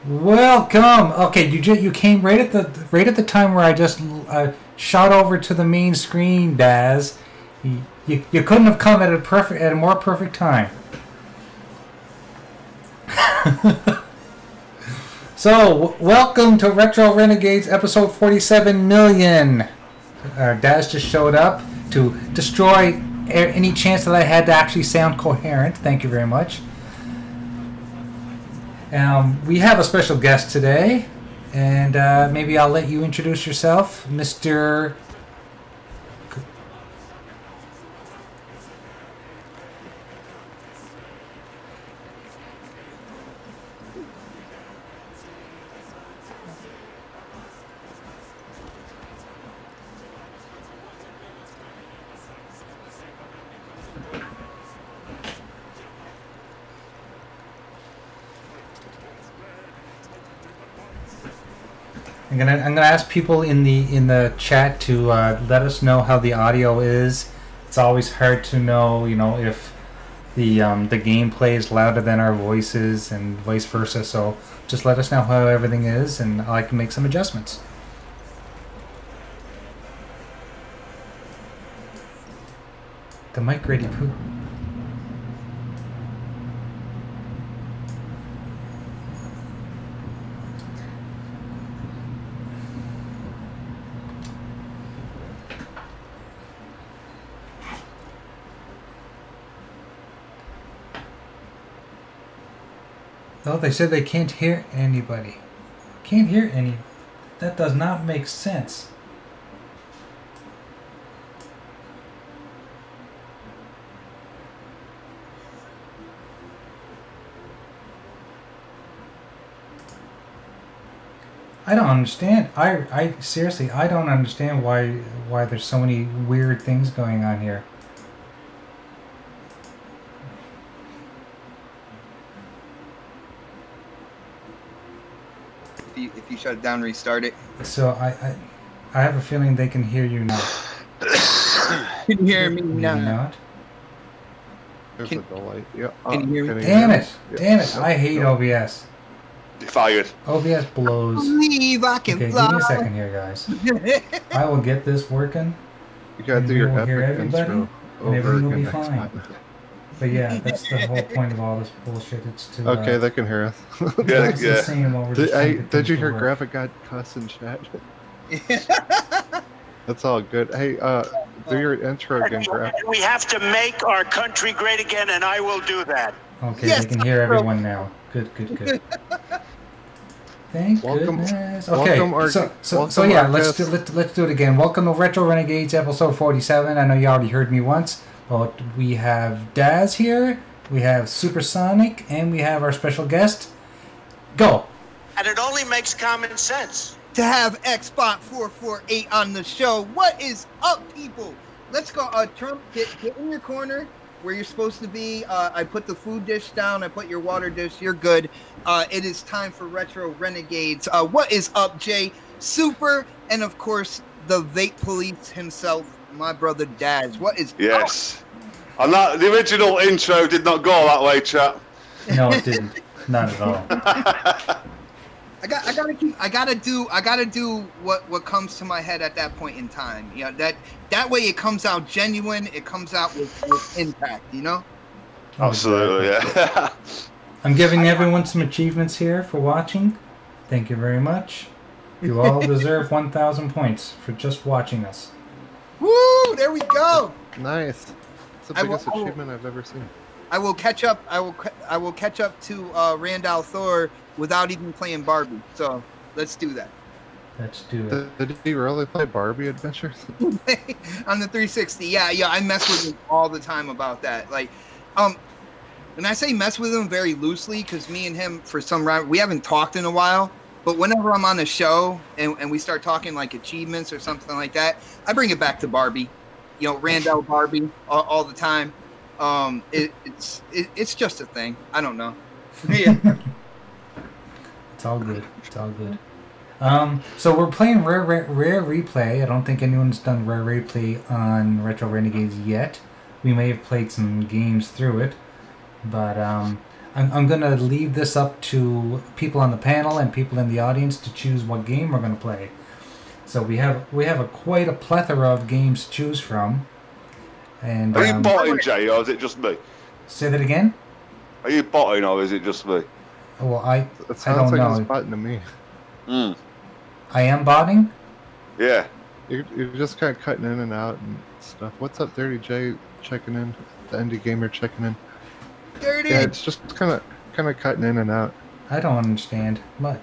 Welcome. Okay, you came right at the time where I just shot over to the main screen, Daz. You couldn't have come at a more perfect time. So, welcome to Retro Renegades episode 47 million. Daz just showed up to destroy any chance that I had to actually sound coherent. Thank you very much. We have a special guest today, and maybe I'll let you introduce yourself, Mr. I'm gonna ask people in the chat to let us know how the audio is. It's always hard to know, if the gameplay is louder than our voices and vice versa. So just let us know how everything is, and I can make some adjustments. The mic ready poo. Oh, they said they can't hear anybody. Can't hear any. That does not make sense. I don't understand. I seriously, I don't understand why there's so many weird things going on here. If you shut it down, restart it. So I have a feeling they can hear you now. You can hear me now. Maybe not. There's a delay. Yeah. Can you hear me? Damn it! Yeah. Damn it! I hate OBS. Fired. OBS blows. Believe I can Okay, fly. give me a second here, guys. I will get this working, You gotta and do we your will hear epic everybody, intro and over everything will again be next fine. time. But yeah, that's the whole point of all this bullshit. It's to Okay, they can hear us. Yeah, focus yeah. and sing while we're just trying to get Did things you to hear work. Graphic got cuss in chat? That's all good. Hey, do your intro again, Graphic. We have to make our country great again, and I will do that. Okay, Yes, they can hear everyone now. Good. Thank Welcome- goodness. welcome our- Okay, so welcome yeah, our let's do it again. Welcome to Retro Renegades episode 47. I know you already heard me once, but we have Daz here, we have Supersonic, and we have our special guest. Go. And it only makes common sense. To have Xbot 448 on the show. What is up, people? Let's go. Trump, get in your corner where you're supposed to be. I put the food dish down. I put your water dish. You're good. It is time for Retro Renegades. What is up, Jay? Super, and of course, the vape police himself, my brother Daz. What is Yes. And that the original intro did not go that way, chat. No, it didn't. Not at all. I gotta do what comes to my head at that point in time. You know, that way it comes out genuine. It comes out with impact. You know. Absolutely, yeah. I'm giving everyone some achievements here for watching. Thank you very much. You all deserve 1,000 points for just watching us. Woo! There we go. Nice. It's the I will- biggest achievement I've ever seen. I will catch up. I will catch up to Randall Thor without even playing Barbie. So let's do that. Let's do it. Did he really play Barbie Adventures? On the 360. Yeah. I mess with him all the time about that. Like, and I say mess with him very loosely because me and him, for some reason, we haven't talked in a while. But whenever I'm on a show and we start talking like achievements or something like that, I bring it back to Barbie. You know, Randall Barbie all the time. It's just a thing. I don't know. Yeah. It's all good. It's all good. So we're playing Rare Replay. I don't think anyone's done Rare Replay on Retro Renegades yet. We may have played some games through it, but I'm going to leave this up to people on the panel and people in the audience to choose what game we're going to play. So we have quite a plethora of games to choose from. And are you botting, Jay, or is it just me? Say that again? Are you botting, or is it just me? Well, I It I don't sounds like know. he's botting to me. I am botting? Yeah. You're just kind of cutting in and out and stuff. What's up, Dirty J? Checking in. The Indie Gamer checking in. Dirty. Yeah, it's just kind of cutting in and out. I don't understand. What?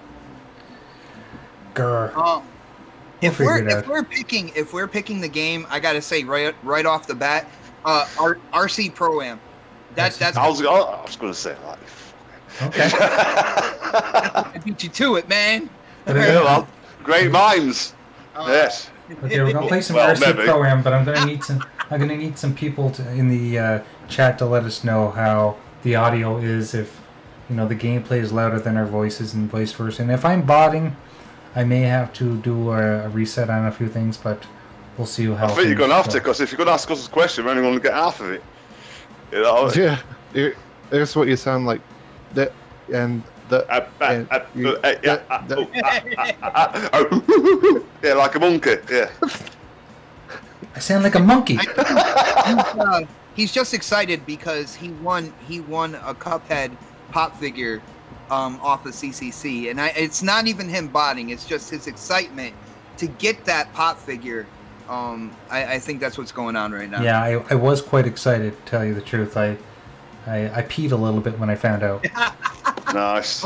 Grr. If We'll figure it we're picking the game, I gotta say right off the bat, RC Pro Am. That's I was gonna say like. Okay. I beat you to it, man. Yeah, well, great minds. Yes. Okay, we're gonna play some Well, RC maybe. Pro-Am, but I'm gonna need some people in the chat to let us know how the audio is, if the gameplay is louder than our voices and vice versa. And if I'm botting, I may have to do a reset on a few things, but we'll see how. I think you're gonna have to, because if you're gonna ask us a question, we're only gonna get half of it. Yeah, here's what you sound like. That and the. Yeah, like a monkey. Yeah. I sound like a monkey. He's just excited because he won a Cuphead pop figure off of CCC, and it's not even him botting. It's just his excitement to get that pop figure. I think that's what's going on right now. Yeah, I was quite excited, to tell you the truth. I peed a little bit when I found out. Nice.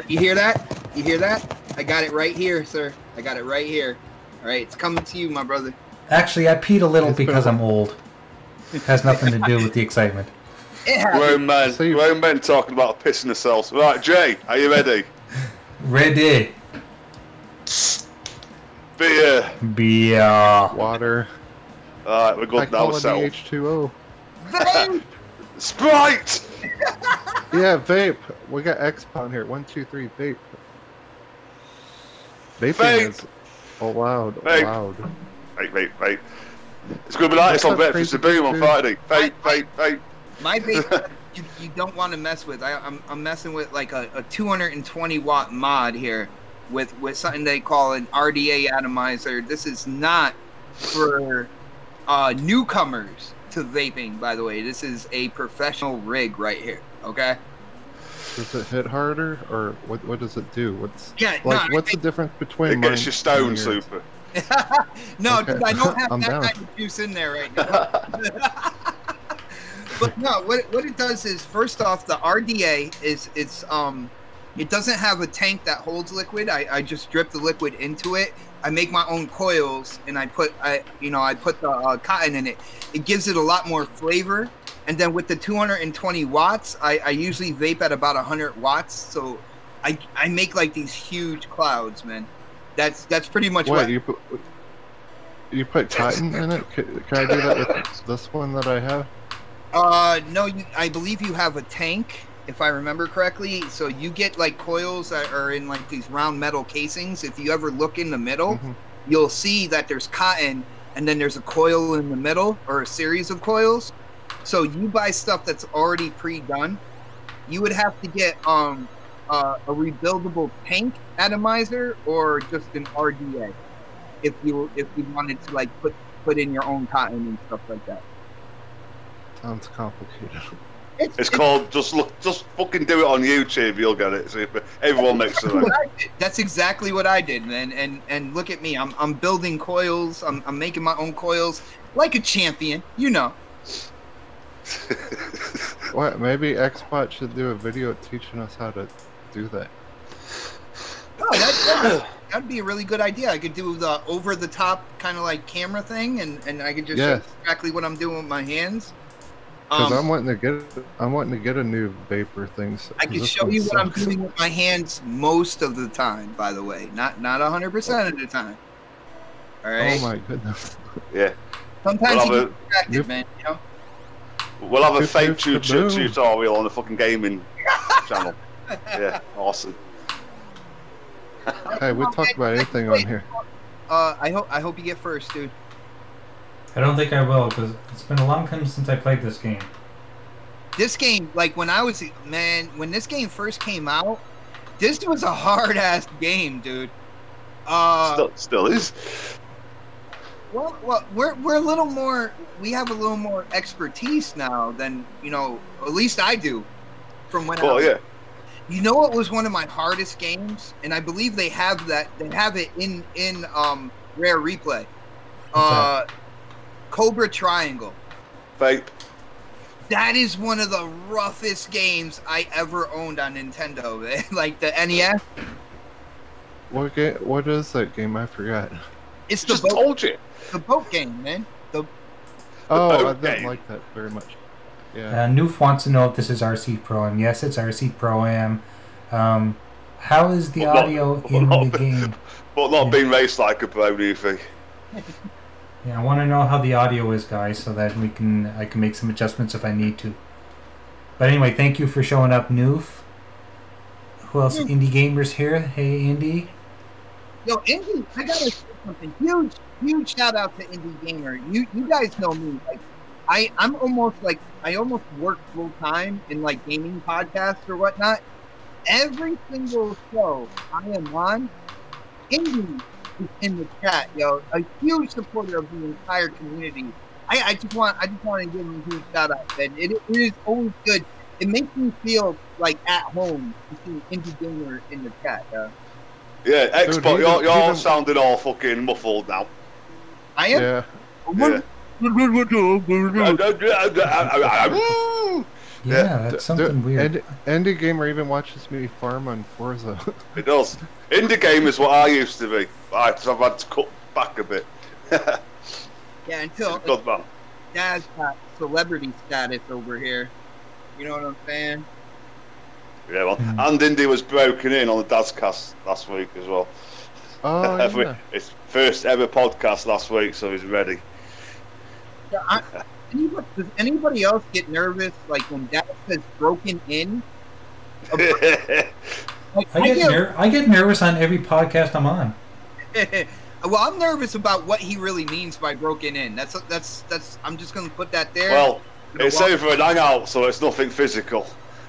You hear that? You hear that? I got it right here, sir. I got it right here. All right, it's coming to you, my brother. Actually, I peed a little because I'm old. It has nothing to do with the excitement. Grown men talking about pissing themselves. Right, Jay, are you ready? Ready. Beer. Water. Alright, we're good now. High-quality H2O. Sprite! Yeah, vape. We got X-Pound here. 1, 2, 3, vape. Vaping is loud. Vape. Vape. It's going to be like this on Breakfast of Boom on Friday. Vape. My vape, you don't want to mess with. I'm messing with like a 220 watt mod here with something they call an RDA atomizer. This is not for newcomers to vaping, by the way. This is a professional rig right here. Okay. Does it hit harder, or what does it do? What's the difference between? It gets your stone super. No, Okay. dude, I don't have I'm that down. kind of juice in there right now. But no, what it does is, first off, the RDA it doesn't have a tank that holds liquid. I just drip the liquid into it. I make my own coils, and I put the cotton in it. It gives it a lot more flavor. And then with the 220 watts, I usually vape at about 100 watts. So I make like these huge clouds, man. That's pretty much what. You put cotton in it? Can I do that with this one that I have? No, I believe you have a tank, if I remember correctly. So you get like coils that are in like these round metal casings. If you ever look in the middle, you'll see that there's cotton, and then there's a coil in the middle, or a series of coils. So you buy stuff that's already pre-done. You would have to get a rebuildable tank atomizer, or just an RDA if you wanted to like put in your own cotton and stuff like that. Sounds complicated. It's called just fucking do it on YouTube. You'll get it. See, everyone makes it. That's exactly what I did, man. And look at me. I'm building coils. I'm making my own coils like a champion. You know. What? Maybe Xbot should do a video teaching us how to do that. Oh, that'd be a really good idea. I could do the over-the-top kind of like camera thing, and I could just show exactly what I'm doing with my hands. Because I'm wanting to get a new vapor thing. So I can show you what I'm doing with my hands most of the time. By the way, not 100% of the time. All right. Oh my goodness. Yeah. Sometimes you get distracted, man. You know. We'll have a fake tutorial on the fucking gaming channel. Yeah, awesome. Hey, we'll talk about anything on here. I hope you get first, dude. I don't think I will, because it's been a long time since I played this game. this game, like when this game first came out, this was a hard ass game, dude. Still is. Well, we're a little more. We have a little more expertise now than at least I do. From when. Oh yeah. You know what was one of my hardest games, and I believe they have that. They have it in Rare Replay. Cobra Triangle. Vape. That is one of the roughest games I ever owned on Nintendo. Like the NES. What game? What is that game? I forgot. It's the Just boat, told you. the boat game, man. I didn't like that very much. Yeah. Noof wants to know if this is RC Pro-Am. Yes, it's RC Pro-Am. How is the audio in the game? But not being raced like a pro, do you think? Yeah, I want to know how the audio is, guys, so that I can make some adjustments if I need to. But anyway, thank you for showing up, Noof. Who else? Indie Gamers here. Hey, Indie. Yo, Indie, I gotta say something. Huge shout out to Indie Gamer. You guys know me. Like, I almost work full time in like gaming podcasts or whatnot. Every single show I am on, Indie is in the chat, yo. A huge supporter of the entire community. I just want to give him a huge shout out, man. It is always good. It makes me feel like at home to see Indie Gamer in the chat, yo. Yeah, Xbox, you're sounding all fucking muffled now. I am. Yeah. Yeah, that's something weird. Indie Gamer even watches me farm on Forza. It does. Indie game is what I used to be. I've had to cut back a bit. Yeah, until Good man. Daz got celebrity status over here. You know what I'm saying? Yeah, well, and Indy was broken in on the Dazcast last week as well. Oh, yeah. It's first ever podcast last week, so he's ready. Yeah, does anybody else get nervous like when Daz says broken in? Like, I get nervous on every podcast I'm on. Well, I'm nervous about what he really means by broken in. That's. I'm just gonna put that there. Well, it's over an hangout, so it's nothing physical.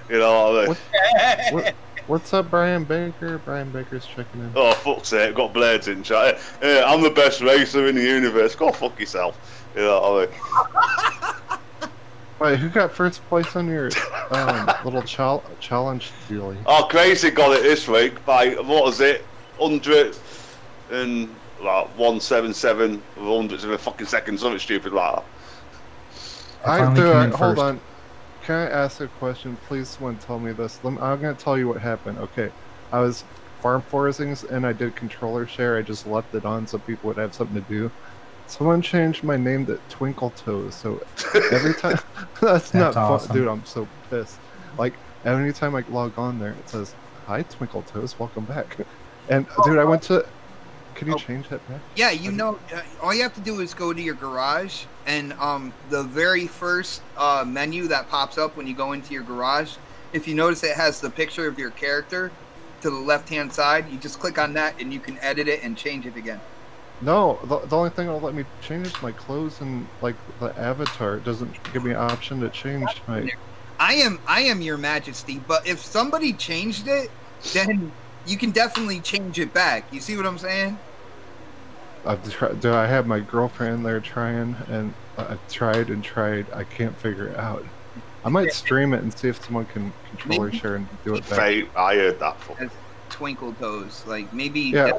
You know what I mean? What's up, Brian Baker? Brian Baker's checking in. Oh, fuck's sake, got blades in chat. I'm the best racer in the universe. Go fuck yourself. You know what I mean? Wait, who got first place on your little challenge dealie? Oh, Crazy got it this week by, what was it? 100 and like 177 hundredths of a fucking second, something stupid like that. Hold on. Can I ask a question? Please, someone tell me this. I'm going to tell you what happened. Okay, I was farm forcing and I did controller share. I just left it on so people would have something to do. Someone changed my name to Twinkle Toes, so every time that's not awesome. fun, dude. I'm so pissed. Like every time I log on there, it says, "Hi, Twinkle Toes, welcome back." And dude, I went to. Can you change that back? Yeah, all you have to do is go to your garage, and the very first menu that pops up when you go into your garage, if you notice it has the picture of your character to the left-hand side, you just click on that, and you can edit it and change it again. No, the only thing that'll let me change is my clothes and like the avatar. It doesn't give me an option to change my. I am your majesty, but if somebody changed it, then you can definitely change it back. You see what I'm saying? I have my girlfriend there trying, and I've tried and tried. I can't figure it out. I might stream it and see if someone can controller share and do it back. I heard that. As Twinkle Toes, like maybe. Yeah.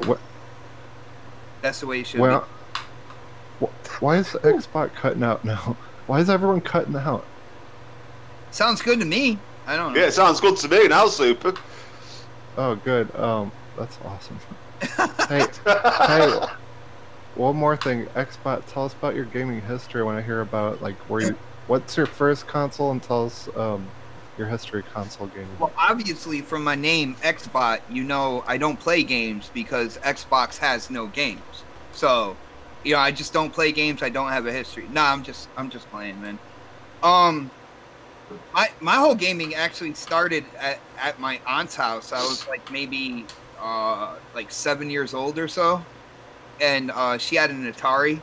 That's the way it should be. Why is the Xbox cutting out now? Why is everyone cutting out? Sounds good to me. I don't know. Yeah, it sounds good to me now, Super. Oh, good. That's awesome. hey, one more thing. Xbox, tell us about your gaming history. I want to hear about like what's your first console, and tell us your history console gaming. Well, obviously, from my name, Xbot, I don't play games because Xbox has no games. So, I just don't play games. I don't have a history. Nah, I'm just playing, man. My whole gaming actually started at my aunt's house. I was like maybe 7 years old or so, and she had an Atari,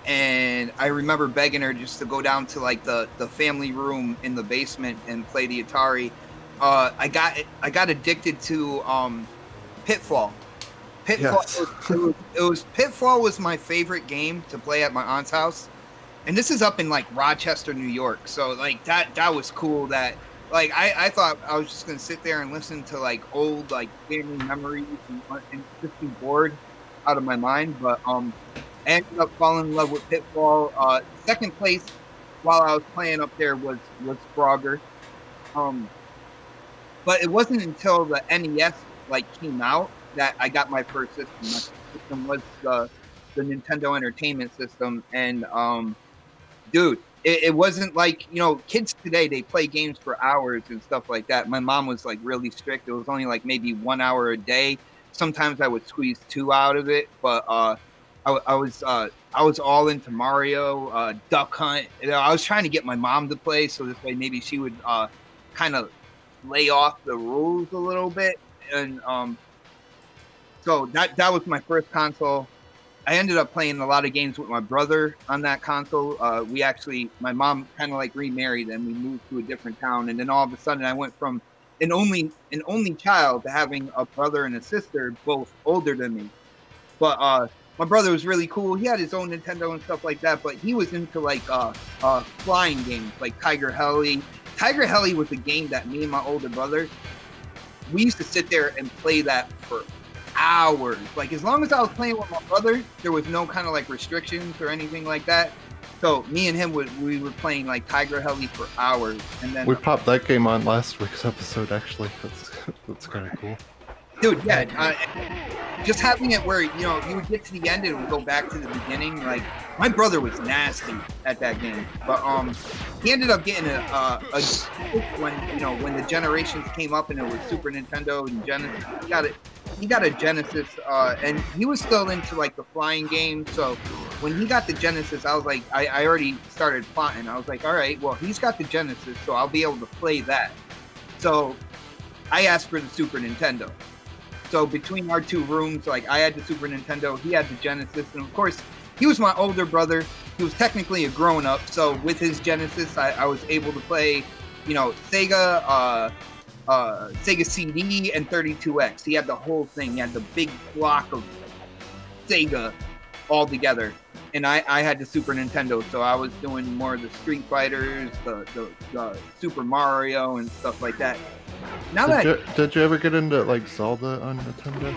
and I remember begging her just to go down to like the family room in the basement and play the Atari. I got addicted to Pitfall. Pitfall. Yes. It was Pitfall was my favorite game to play at my aunt's house, and this is up in like Rochester, New York. So like that was cool. That like I thought I was just gonna sit there and listen to like old like family memories and just be bored out of my mind. But I ended up falling in love with Pitfall. Second place while I was playing up there was Frogger. But it wasn't until the NES like came out that I got my first system. My first system was the Nintendo Entertainment System, and dude, it wasn't like, you know, kids today, they play games for hours and stuff like that. My mom was like really strict. It was only like maybe 1 hour a day. Sometimes I would squeeze 2 out of it, but I was all into Mario, Duck Hunt. You know, I was trying to get my mom to play so this way maybe she would kind of lay off the rules a little bit. And so that was my first console. I ended up playing a lot of games with my brother on that console. My mom kind of like remarried and we moved to a different town. And then all of a sudden I went from an only child to having a brother and a sister, both older than me. But my brother was really cool. He had his own Nintendo and stuff like that, but he was into like flying games like Tiger Heli. Tiger Heli was a game that me and my older brother, we used to sit there and play that for hours. Like as long as I was playing with my brother, there was no kind of like restrictions or anything like that. So me and him we were playing like Tiger Heli for hours, and then We popped that game on last week's episode. Actually, that's kind of cool. Dude, yeah, just having it where, you know, you would get to the end and it would go back to the beginning. Like my brother was nasty at that game, but he ended up getting a when the generations came up and it was Super Nintendo and Genesis. He got a Genesis, and he was still into like the flying game. So when he got the Genesis, I was like, I already started plotting. I was like, all right, well, he's got the Genesis, so I'll be able to play that. So I asked for the Super Nintendo. So between our two rooms, like I had the Super Nintendo, he had the Genesis, and of course, he was my older brother. He was technically a grown-up, so with his Genesis, I was able to play, you know, Sega CD and 32X. He had the whole thing. He had the big block of Sega all together, and I had the Super Nintendo, so I was doing more of the Street Fighters, the Super Mario, and stuff like that. Now Did you ever get into like Zelda on Nintendo?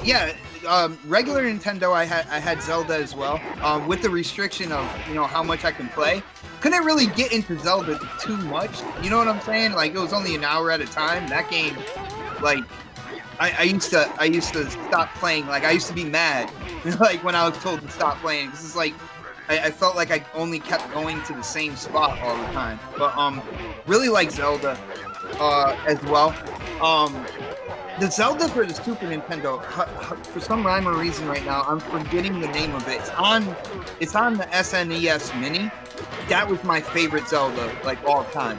Yeah. Regular Nintendo, I had Zelda as well. With the restriction of, you know, how much I can play, couldn't really get into Zelda too much. You know what I'm saying? Like it was only an hour at a time. That game, like I used to stop playing. Like I used to be mad, like when I was told to stop playing. This is like I felt like I only kept going to the same spot all the time. But really like Zelda as well. The Zelda for the Super Nintendo, for some rhyme or reason right now, I'm forgetting the name of it. It's on the SNES Mini. That was my favorite Zelda, like all time.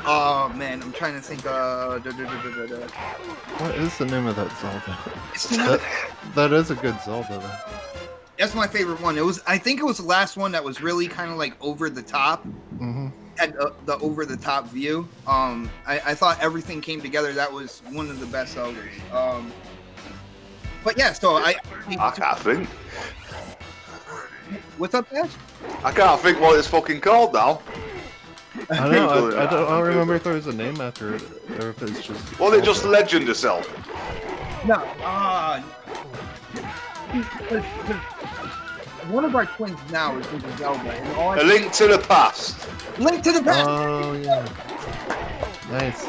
Oh man, I'm trying to think. What is the name of that Zelda? That is a good Zelda, though. That's my favorite one. I think it was the last one that was really kind of like over the top. Mm-hmm. Had the over the top view. I thought everything came together. That was one of the best Zeldas. But yeah, so I can't think. What's up, Ash? I can't think what it's fucking called now. I know. I don't remember if there was a name after it or if it's just. Was it just Legend of Zelda? No. One of our twins now is into Zelda, and all A Link to the Past. Link to the Past. Oh yeah. Nice.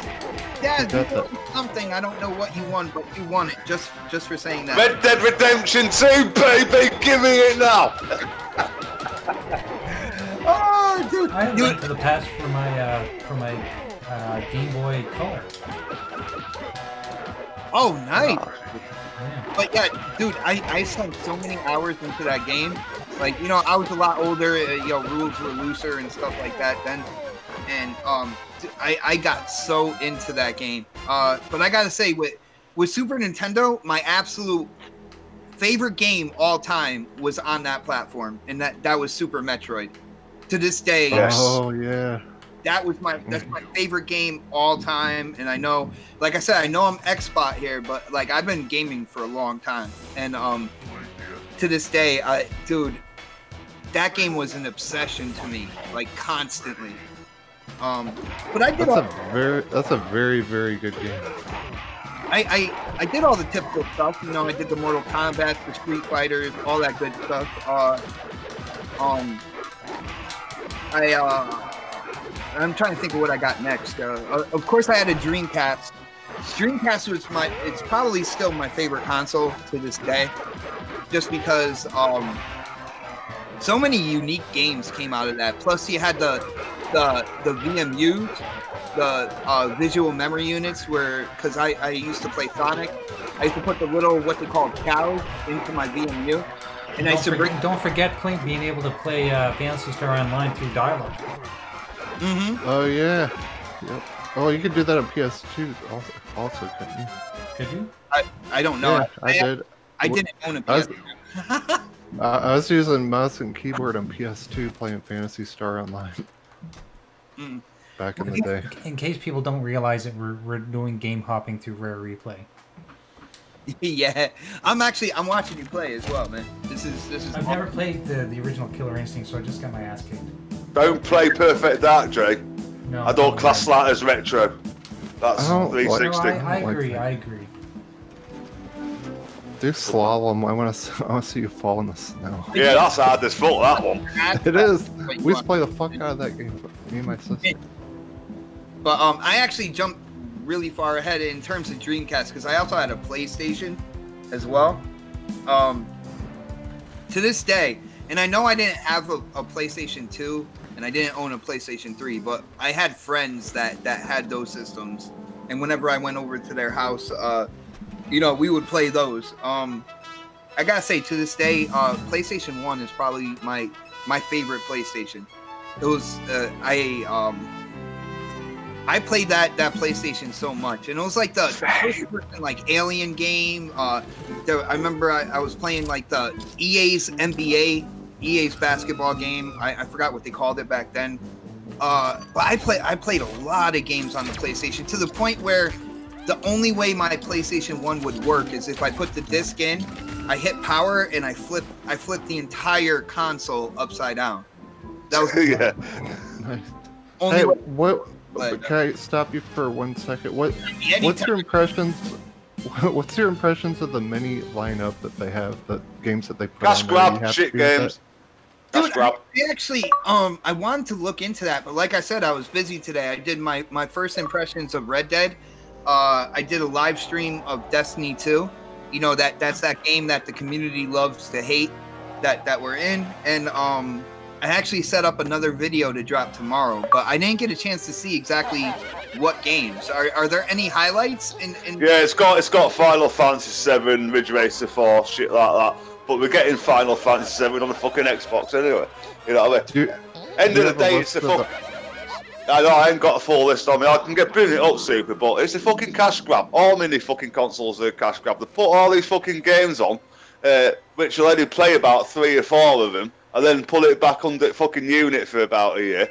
Dad, you won something. I don't know what you won, but you won it just for saying that. Red Dead Redemption 2, baby, give me it now. Oh, dude! I have Link to the Past for my Game Boy Color. Oh, nice. Yeah. But yeah, dude, I sunk so many hours into that game. Like, you know, I was a lot older. You know, rules were looser and stuff like that then. And I got so into that game. But I gotta say, with Super Nintendo, my absolute favorite game all time was on that platform, and that was Super Metroid. To this day, Oh yeah, that's my favorite game all time. And I know, like I said, I know I'm Xbot here, but like I've been gaming for a long time, and to this day, dude, that game was an obsession to me, like constantly. But I did that's a very good game. I did all the typical stuff, you know. I did the Mortal Kombat, the Street Fighters, all that good stuff. I'm trying to think of what I got next. Of course, I had a Dreamcast. Dreamcast was it's probably still my favorite console to this day, just because so many unique games came out of that. Plus, you had the VMU, the visual memory units, because I used to play Sonic. I used to put the little, what they call cows, into my VMU. And don't forget being able to play Phantasy Star Online through dial-up. Oh yeah. Yep. Oh, you could do that on PS2 also, couldn't you? Could you? I don't know. Yeah, I did. I didn't own a PS2. I was using mouse and keyboard on PS2 playing Phantasy Star Online. Back in the day. In case people don't realize that we're doing game hopping through Rare Replay. Yeah, I'm watching you play as well, man. This is. I've never played the original Killer Instinct, so I just got my ass kicked. Don't play Perfect Dark, Dre. No, I don't class that as retro. That's 360. No, I agree. Do slalom. I want to see you fall in the snow. Yeah, that's hard as fuck, that one. It is. We used to play the fuck out of that game, me and my sister. But I actually jumped really far ahead in terms of Dreamcast, because I also had a PlayStation as well. To this day, and I know I didn't have a PlayStation 2, and I didn't own a PlayStation 3, but I had friends that had those systems, and whenever I went over to their house, you know, we would play those. I gotta say, to this day, PlayStation 1 is probably my favorite PlayStation. It was I played that PlayStation so much, and it was like the first person, like Alien game. I remember I was playing like the EA's NBA, EA's basketball game. I forgot what they called it back then. But I played a lot of games on the PlayStation, to the point where the only way my PlayStation 1 would work is if I put the disc in, I hit power, and I flip the entire console upside down. That was yeah. Nice. Only Hey, way. what? Can I stop you for 1 second? What's your impressions? What's your impressions of the mini lineup that they have, the games that they put Cash on there? grab, shit games. Dude, I actually, I wanted to look into that, but like I said, I was busy today. I did my first impressions of Red Dead. I did a live stream of Destiny 2. You know, that's that game that the community loves to hate that we're in, and I actually set up another video to drop tomorrow, but I didn't get a chance to see exactly what games. Are there any highlights? Yeah, it's got Final Fantasy VII, Ridge Racer 4, shit like that. But we're getting Final Fantasy VII on the fucking Xbox anyway. You know what I mean? End of the day, it's a fuck. I know I ain't got a full list on me. I can bring it up super, but it's a fucking cash grab. All mini fucking consoles are a cash grab. They put all these fucking games on, which will only play about 3 or 4 of them, and then pull it back under fucking unit for about a year.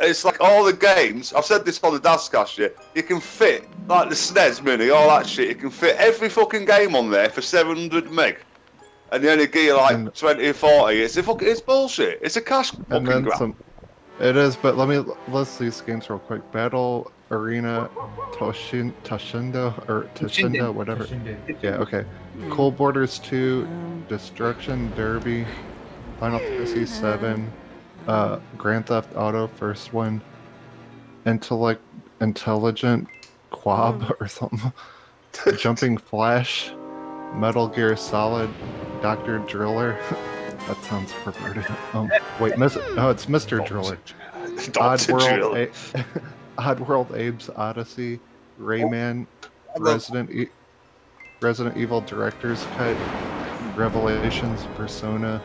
It's like all the games, I've said this on the Dazcast, yeah, you can fit, like the SNES Mini, all that shit, you can fit every fucking game on there for 700 meg. And you only get like 20 or 40. It's bullshit. It's a cash fucking grab. It is, but let me list these games real quick. Battle Arena, Toshindo, whatever. Yeah, okay. Cold Borders 2, Destruction Derby, Final Fantasy 7, Grand Theft Auto, first one, Intelligent Quab or something, Jumping Flash, Metal Gear Solid, Dr. Driller. That sounds perverted. Wait, no, it's Mr. Driller. Oddworld, Abe's Odyssey, Rayman, Resident Evil Director's Cut, Revelations, Persona,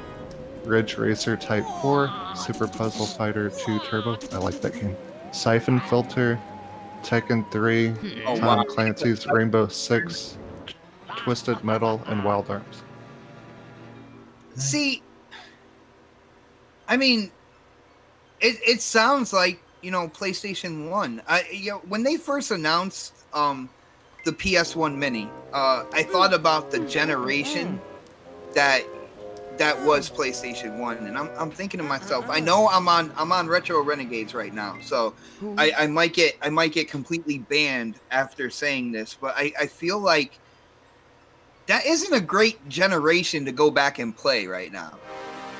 Ridge Racer Type 4, Super Puzzle Fighter 2 Turbo. I like that game. Siphon Filter, Tekken 3, Tom Clancy's Rainbow Six, Twisted Metal, and Wild Arms. See, I mean, it sounds like, you know, PlayStation 1. When they first announced the PS1 Mini, I thought about the generation that was PlayStation 1, and I'm thinking to myself, I know I'm on Retro Renegades right now, so I might get completely banned after saying this, but I feel like that isn't a great generation to go back and play right now.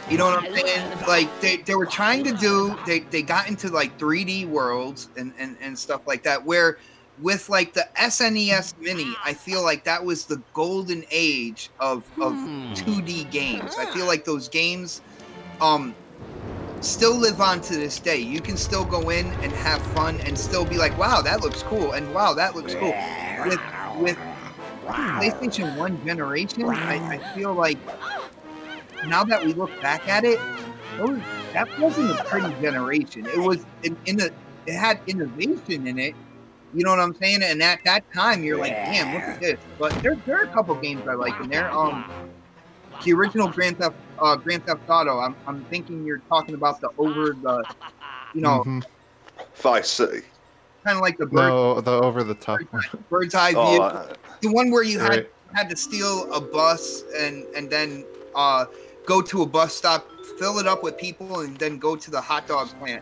You know what I'm saying? Like they were trying to do, they got into like 3D worlds and stuff like that, where with like the SNES Mini, I feel like that was the golden age of 2D games. I feel like those games still live on to this day. You can still go in and have fun and still be like, wow, that looks cool, and wow, that looks cool. With PlayStation 1 generation, I feel like now that we look back at it, that wasn't a pretty generation. It was it had innovation in it. You know what I'm saying? And at that time, you're like, damn, look at this. But there are a couple games I like in there. The original Grand Theft Auto. I'm thinking you're talking about the you know, Vice City. Kind of like the over the top bird's eye view. The one where you had to steal a bus and then go to a bus stop, fill it up with people, and then go to the hot dog plant.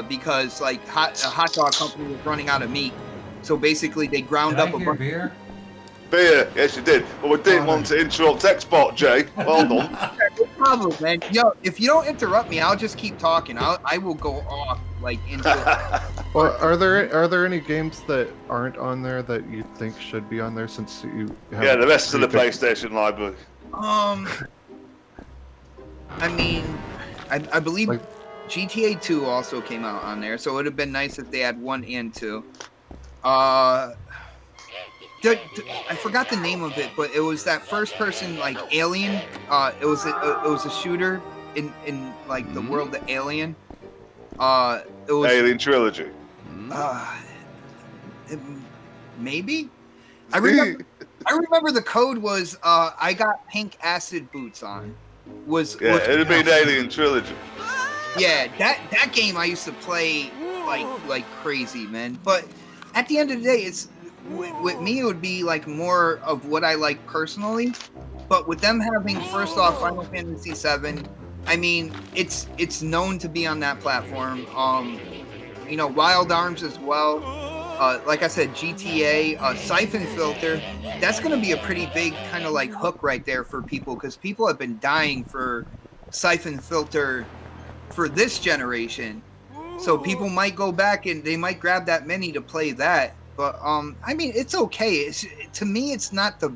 Because like a hot dog company was running out of meat, so basically they ground up a bunch. Beer? Beer, yes you did. But we didn't want to interrupt export, Jay. Well done. No problem, man. Yo, if you don't interrupt me, I'll just keep talking. I will go off like into it. Well, are there any games that aren't on there that you think should be on there, since you have the rest of the PlayStation library? I mean, I believe GTA 2 also came out on there, so it would have been nice if they had 1 and 2. I forgot the name of it, but it was that first person like Alien. It was a shooter in like the world of Alien. It was Alien Trilogy. Maybe. I remember the code was I got pink acid boots on. It'd have been Alien Trilogy. Yeah, that game I used to play like crazy, man. But at the end of the day, it's with me it would be like more of what I like personally. But with them having first off Final Fantasy VII, I mean it's known to be on that platform. You know, Wild Arms as well. Like I said, GTA, Siphon Filter. That's gonna be a pretty big kind of like hook right there for people, because people have been dying for Siphon Filter for this generation, so people might go back and they might grab that Mini to play that. But I mean, it's okay. To me, it's not the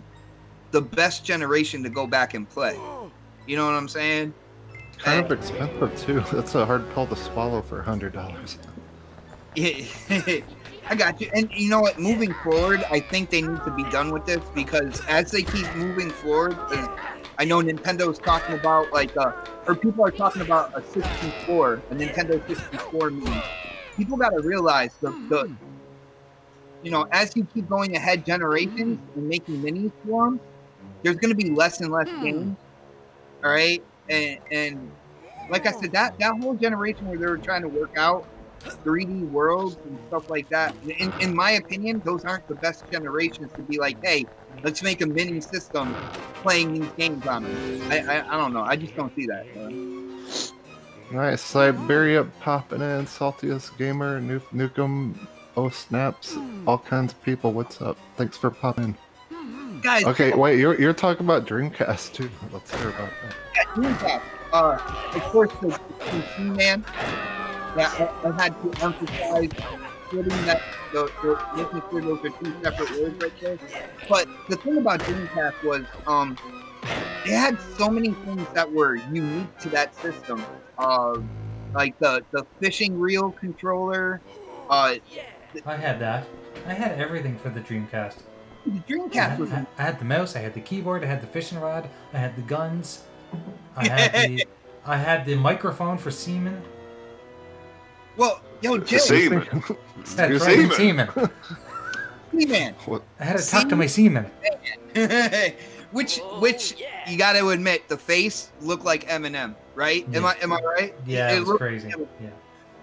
best generation to go back and play. You know what I'm saying? Kind of expensive too. That's a hard pill to swallow for $100. Yeah, I got you. And you know what? Moving forward, I think they need to be done with this, because as they keep moving forward, I know Nintendo's talking about or people are talking about a Nintendo 64 Mini. People got to realize the you know, as you keep going ahead generations and making minis for them, there's going to be less and less games. All right, and like I said, that whole generation where they were trying to work out 3D worlds and stuff like that, in my opinion, those aren't the best generations to be like, hey, let's make a mini system playing these games on them. I don't know. I just don't see that. Nice. Siberia popping in. Saltiest Gamer, Nukem, Oh Snaps, all kinds of people. What's up? Thanks for popping in. Guys, okay, wait, you're talking about Dreamcast too. Let's hear about that. Yeah, Dreamcast. Of course, the PC man. Yeah, I had to emphasize putting that, making sure those are two separate words right there. But the thing about Dreamcast was, they had so many things that were unique to that system. Like the fishing reel controller. I had that. I had everything for the Dreamcast. The Dreamcast was. I had the mouse. I had the keyboard. I had the fishing rod. I had the guns. I had the microphone for semen. Well, yo, Jay. Seaman. Seaman. Seaman. I had to talk to my semen. Which you got to admit, the face looked like Eminem, right? Yeah. Am I right? Yeah, it was crazy.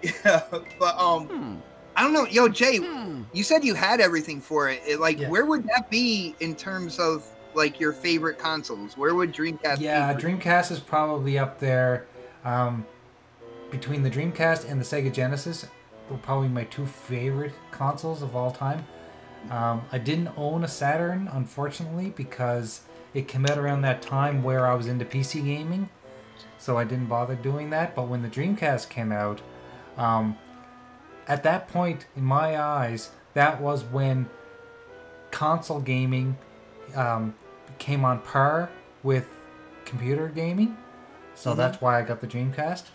Yeah, but I don't know. Yo, Jay, you said you had everything for it. Where would that be in terms of like your favorite consoles? Where would Dreamcast be? Yeah, Dreamcast is probably up there. Between the Dreamcast and the Sega Genesis were probably my two favorite consoles of all time. I didn't own a Saturn, unfortunately, because it came out around that time where I was into PC gaming, so I didn't bother doing that. But when the Dreamcast came out, at that point, in my eyes, that was when console gaming came on par with computer gaming. So that's why I got the Dreamcast.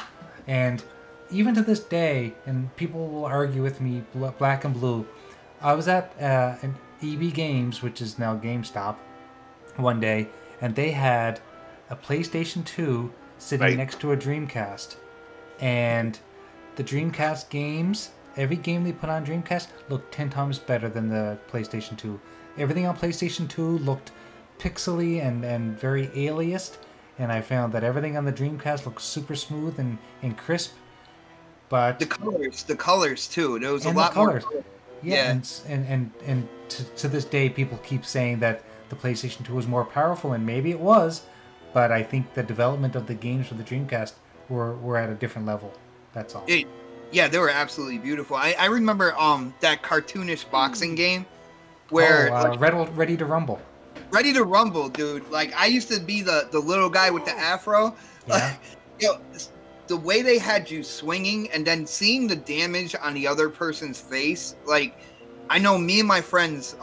And even to this day, and people will argue with me, Black and Blue, I was at an EB Games, which is now GameStop, one day, and they had a PlayStation 2 sitting next to a Dreamcast. And the Dreamcast games, every game they put on Dreamcast looked 10 times better than the PlayStation 2. Everything on PlayStation 2 looked pixely and very aliased, and I found that everything on the Dreamcast looked super smooth and crisp. But the colors too. There was a lot more. Yeah, and to this day, people keep saying that the PlayStation 2 was more powerful, and maybe it was, but I think the development of the games for the Dreamcast were at a different level. That's all. Yeah, they were absolutely beautiful. I remember that cartoonish boxing game where Ready to Rumble. Ready to Rumble, dude. Like, I used to be the little guy with the afro. Yeah. The way they had you swinging and then seeing the damage on the other person's face, like, I know me and my friends,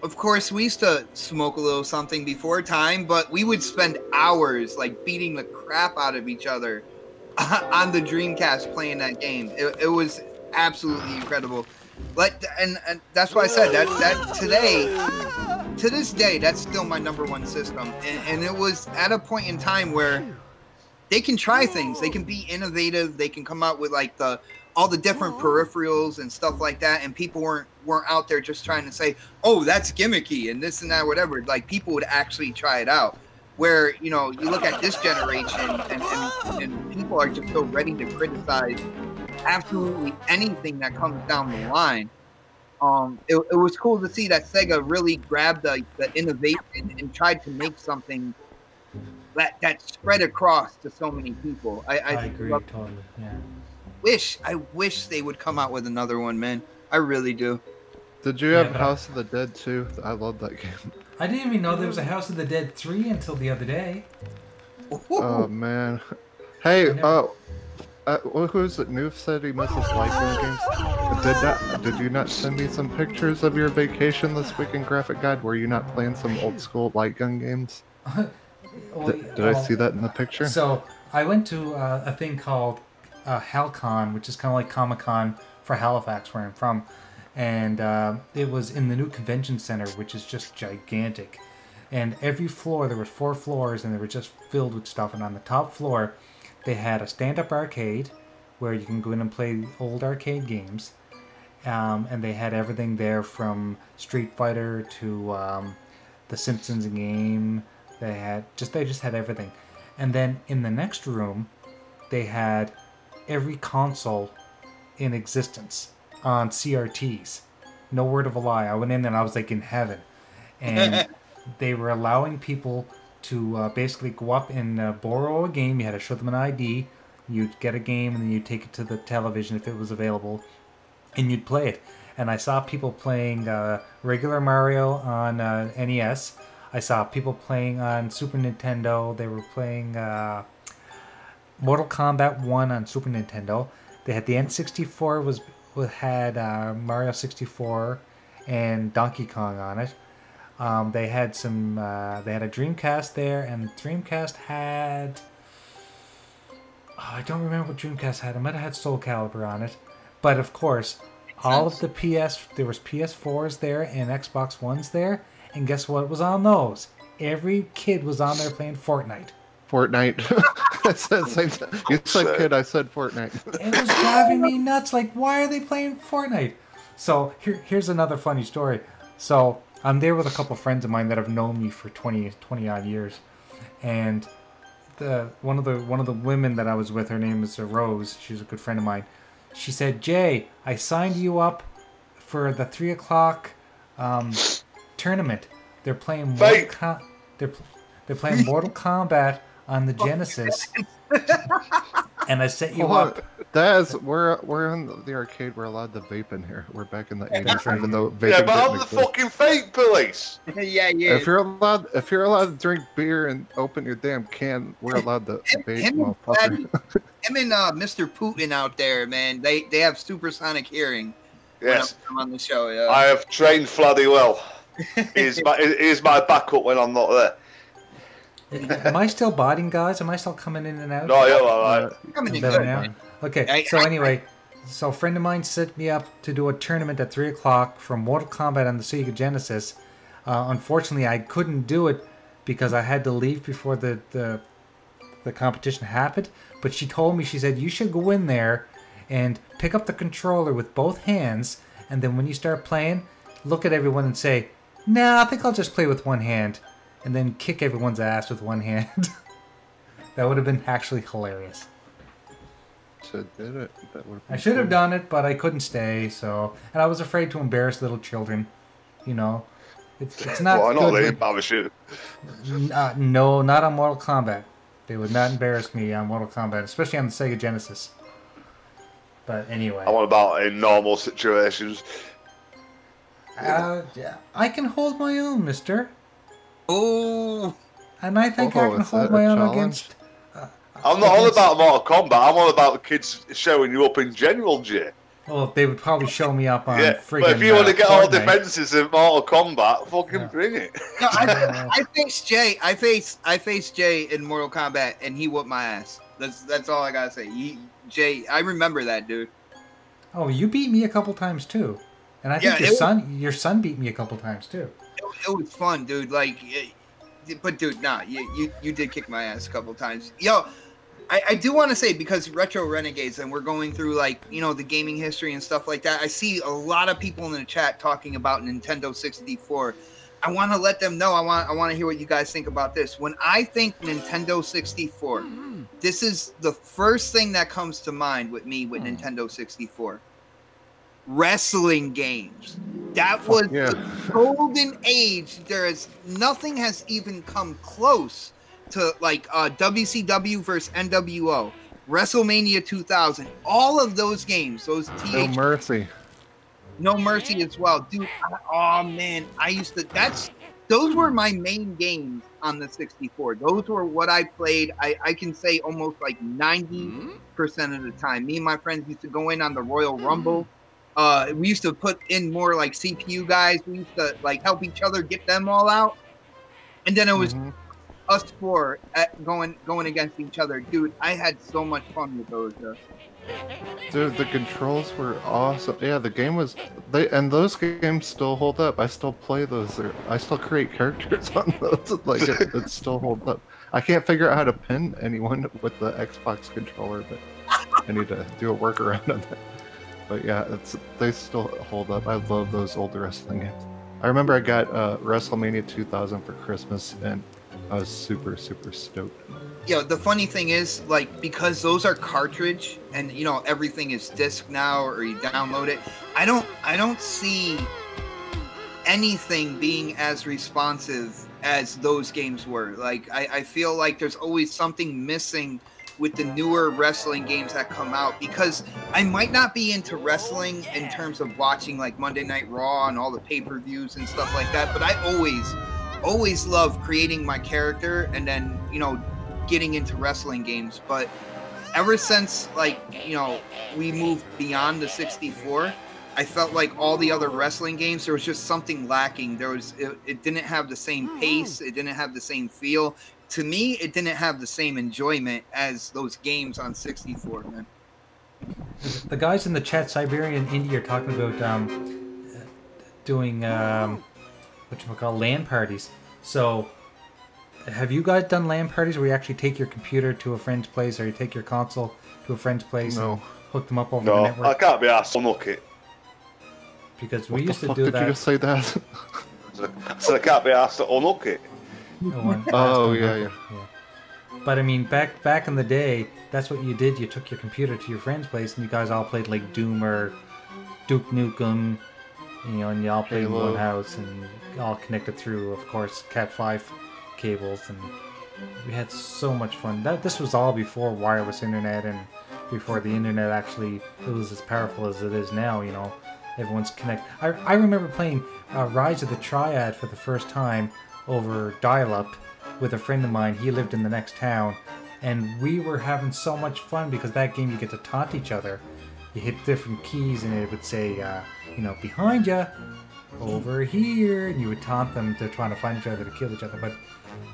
of course, we used to smoke a little something before time, but we would spend hours, like, beating the crap out of each other on the Dreamcast playing that game. It was absolutely incredible. And that's why I said that today, to this day, that's still my #1 system. And it was at a point in time where they can try things. They can be innovative. They can come out with like all the different peripherals and stuff like that. And people weren't out there just trying to say, "Oh, that's gimmicky" and this and that, whatever. Like, people would actually try it out. Where, you know, you look at this generation and people are just so ready to criticize absolutely anything that comes down the line. It was cool to see that Sega really grabbed the innovation and tried to make something that spread across to so many people. I agree totally. Yeah. I wish they would come out with another one, man. I really do. Did you have House of the Dead 2? I love that game. I didn't even know there was a House of the Dead 3 until the other day. Oh man. Hey, who's it? Noof said he misses light gun games. Did you not send me some pictures of your vacation this week in Graphic Guide? Were you not playing some old school light gun games? Did I see that in the picture? So I went to a thing called HalCon, which is kind of like Comic-Con for Halifax, where I'm from. And it was in the new convention center, which is just gigantic. And every floor, there were 4 floors, and they were just filled with stuff. And on the top floor, they had a stand-up arcade, where you can go in and play old arcade games. And they had everything there from Street Fighter to the Simpsons game. They just had everything. And then in the next room, they had every console in existence on CRTs. No word of a lie. I went in and I was like in heaven. And they were allowing people to basically go up and borrow a game. You had to show them an ID. You'd get a game and then you'd take it to the television if it was available. And you'd play it. And I saw people playing regular Mario on NES. I saw people playing on Super Nintendo. They were playing Mortal Kombat 1 on Super Nintendo. They had the N64 had Mario 64 and Donkey Kong on it. They had they had a Dreamcast there, and Dreamcast had I don't remember what Dreamcast had. It might have had Soul Calibur on it. But of course, all of the there was PS4s there and Xbox Ones there, and guess what was on those? Every kid was on there playing Fortnite. I said same time. You said kid, I said Fortnite. It was driving me nuts. Like, why are they playing Fortnite? So here's another funny story. So I'm there with a couple friends of mine that have known me for 20 odd years, and one of the women that I was with, her name is Rose. She's a good friend of mine. She said, "Jay, I signed you up for the 3 o'clock tournament. They're playing they're playing Mortal Kombat on the Genesis, and I set you up." Daz, we're in the arcade. We're allowed to vape in here. We're back in the 80s, even though vaping Yeah, but I'm the fucking vape police. Yeah. If you're allowed to drink beer and open your damn can, we're allowed to vape. Him and Mr. Putin out there, man. They have supersonic hearing. Yes, when I'm on the show. Yeah. I have trained Fladdy well. He's my backup when I'm not there. Am I still botting, guys? Am I still coming in and out? No, you're all right. Coming in Better good. now? Okay, so anyway, a friend of mine set me up to do a tournament at 3 o'clock for Mortal Kombat on the Sega Genesis. Unfortunately, I couldn't do it because I had to leave before the competition happened. But she told me, she said, you should go in there and pick up the controller with both hands, and then when you start playing, look at everyone and say, "Nah, I think I'll just play with one hand," and then kick everyone's ass with one hand. That would have been actually hilarious. Did it. I should have done it, but I couldn't stay. And I was afraid to embarrass little children. You know, it's not. Why not? good They when- embarrass you. No, not on Mortal Kombat. They would not embarrass me on Mortal Kombat, especially on the Sega Genesis. But anyway. I want about in normal situations. Yeah, I can hold my own, mister. Oh. And I think I can is hold that my a own challenge? against... I'm not on about Mortal Kombat. I'm on about kids showing you up in general, Jay. Well, they would probably show me up on Yeah, friggin' but if you want to get all Fortnite. defenses in Mortal Kombat, fucking bring it. No, I faced Jay. I faced Jay in Mortal Kombat, and he whooped my ass. That's all I gotta say. Jay, I remember that, dude. Oh, you beat me a couple times too, and I think your son beat me a couple times too. It was fun, dude. But dude, nah, you did kick my ass a couple times. Yo, I do want to say, because Retro Renegades, and we're going through the gaming history and stuff like that. I see a lot of people in the chat talking about Nintendo 64. I want to let them know. I want to hear what you guys think about this. When I think Nintendo 64, this is the first thing that comes to mind with me with Nintendo 64. Wrestling games. That was the golden age. Nothing has even come close to WCW versus NWO, WrestleMania 2000, all of those games, those No Mercy. No Mercy as well, dude. Oh man, those were my main games on the 64. Those were what I played. I can say almost 90% of the time. Me and my friends used to go in on the Royal Rumble. We used to put in more CPU guys. We used to help each other get them all out, and then it was us four going against each other. Dude, I had so much fun with those. Dude, the controls were awesome. Yeah, the game was... and those games still hold up. I still play those. I still create characters on those. It still holds up. I can't figure out how to pin anyone with the Xbox controller, but I need to do a workaround on that. But yeah, they still hold up. I love those old wrestling games. I remember I got WrestleMania 2000 for Christmas, and I was super, super stoked. The funny thing is, because those are cartridge, and everything is disc now, or you download it. I don't see anything being as responsive as those games were. I feel like there's always something missing with the newer wrestling games that come out, because I might not be into wrestling in terms of watching Monday Night Raw and all the pay-per-views and stuff like that, but I always love creating my character and then getting into wrestling games. But ever since we moved beyond the 64, I felt like all the other wrestling games, there was just something lacking. It didn't have the same pace, it didn't have the same feel. To me, it didn't have the same enjoyment as those games on 64, man. The guys in the chat, Siberian India, are talking about doing LAN parties. So, have you guys done LAN parties where you actually take your computer to a friend's place, or you take your console to a friend's place and hook them up over the network? I can't be asked to look it. Because we used to do that. Did you just say that? So I can't be asked to unhook it. Oh yeah. But I mean, back in the day, that's what you did. You took your computer to your friend's place, and you guys all played like Doom or Duke Nukem, you know, and you all played in one house, and all connected through, of course, Cat5 cables, and we had so much fun. This was all before wireless internet and before the internet actually it was as powerful as it is now. You know, everyone's connected. I remember playing Rise of the Triad for the first time over dial-up with a friend of mine. He lived in the next town, and we were having so much fun because that game you get to taunt each other. You hit different keys and it would say, you know, behind you, over here, and you would taunt them to trying to find each other to kill each other. But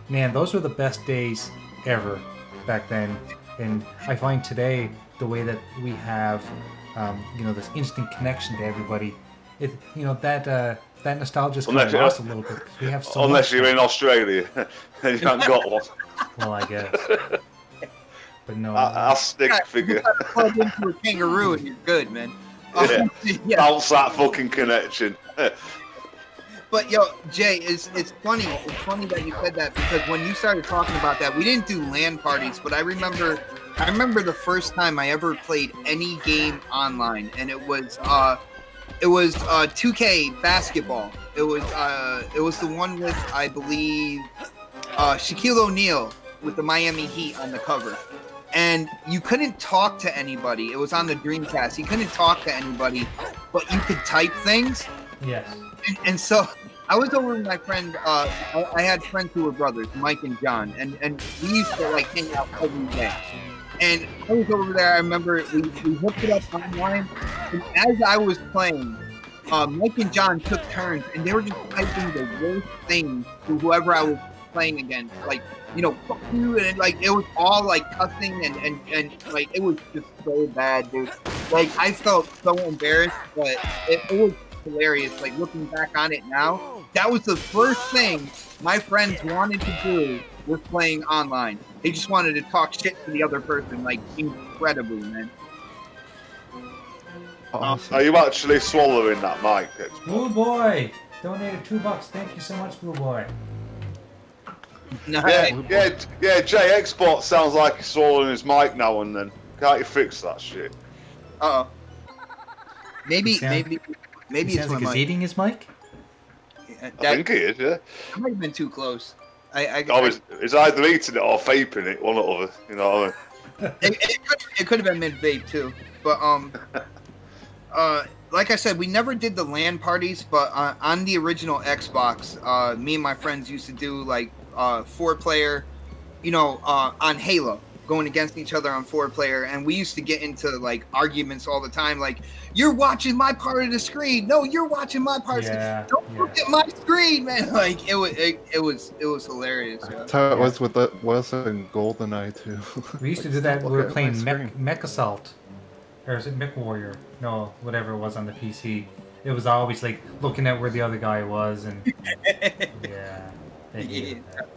man, those were the best days ever back then. And I find today the way that we have, you know, this instant connection to everybody, you know, that nostalgia's kind of lost a little bit because we have so unless much you're in Australia and you haven't got one. Well, I guess. But no. I'll stick figure. Plug into a kangaroo and you're good, man. Yeah. Bounce that fucking connection. But yo, Jay, it's funny. It's funny that you said that because when you started talking about that, we didn't do LAN parties, but I remember the first time I ever played any game online, and it was 2K basketball. It was the one with, I believe, Shaquille O'Neal with the Miami Heat on the cover. And you couldn't talk to anybody. It was on the Dreamcast. You couldn't talk to anybody, but you could type things. Yes. And so I was over with my friend. I had friends who were brothers, Mike and John, and we used to like hang out every day. And I was over there. I remember we hooked it up online, and as I was playing, Mike and John took turns, and they were just typing the worst things to whoever I was playing against, like, you know, fuck you, and like it was all like cussing and like it was just so bad, dude. Like I felt so embarrassed, but it was hilarious. Like looking back on it now, that was the first thing my friends wanted to do was playing online. They just wanted to talk shit to the other person, like incredibly, man. Awesome. Are you actually swallowing that mic? Blue Boy donated $2. Thank you so much, Blue Boy. Nice. Yeah, Jay, Xbox sounds like he's swallowing his mic now and then. Can't you fix that shit? Maybe He it's sounds my like he's mic. eating his mic. I think he is, yeah. I might have been too close. He's either eating it or vaping it, one or the other. You know what I mean? It could have been mid-vape too, but like I said, we never did the LAN parties, but on the original Xbox, me and my friends used to do like 4-player, you know, on Halo, going against each other on 4-player, and we used to get into like arguments all the time, like, you're watching my part of the screen, no, you're watching my part of the screen, don't look at my screen, man. Like it was hilarious. That's how it was with in GoldenEye too. We used to do that when we were playing Mech Assault. Or is it Mech Warrior? No, whatever it was on the PC. It was always like looking at where the other guy was, and yeah, That's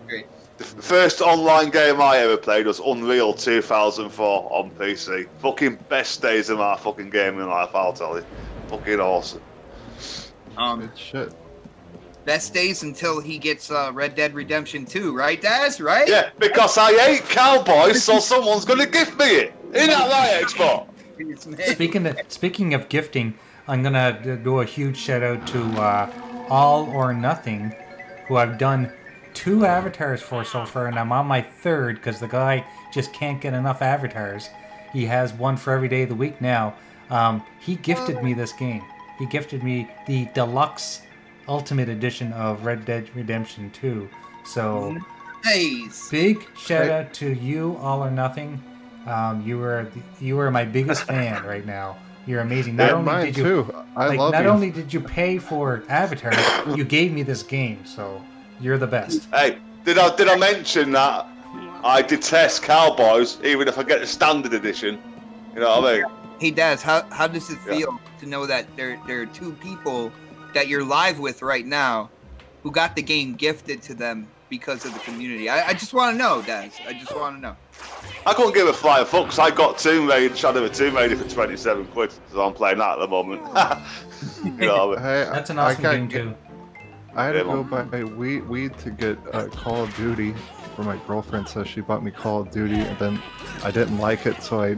great. The first online game I ever played was Unreal 2004 on PC. Fucking best days of my fucking gaming life, I'll tell you. Fucking awesome. Good shit. Best days until he gets Red Dead Redemption 2, right, Daz? Right? Yeah, because I hate cowboys, so someone's gonna gift me it. Isn't that right, Xbox? Speaking of gifting, I'm gonna do a huge shout out to All or Nothing, who I've done 2 avatars for so far, and I'm on my 3rd because the guy just can't get enough avatars. He has one for every day of the week now. He gifted me this game. He gifted me the deluxe Ultimate Edition of Red Dead Redemption 2. So, nice. Big shout out to you, All or Nothing. You were my biggest fan right now. You're amazing. Not only did you pay for avatars, you gave me this game, so you're the best. Hey, did I mention that I detest cowboys, even if I get the standard edition? You know what I mean? Hey Daz, how does it feel to know that there are 2 people that you're live with right now who got the game gifted to them because of the community? I just want to know, Daz. I just want to know. I couldn't give a flying fuck because I got Tomb Raider, Shadow of a Tomb Raider for 27 quid, so I'm playing that at the moment. You know what I mean? That's an awesome game too. I had to go buy weed to get Call of Duty for my girlfriend, so she bought me Call of Duty, and then I didn't like it, so I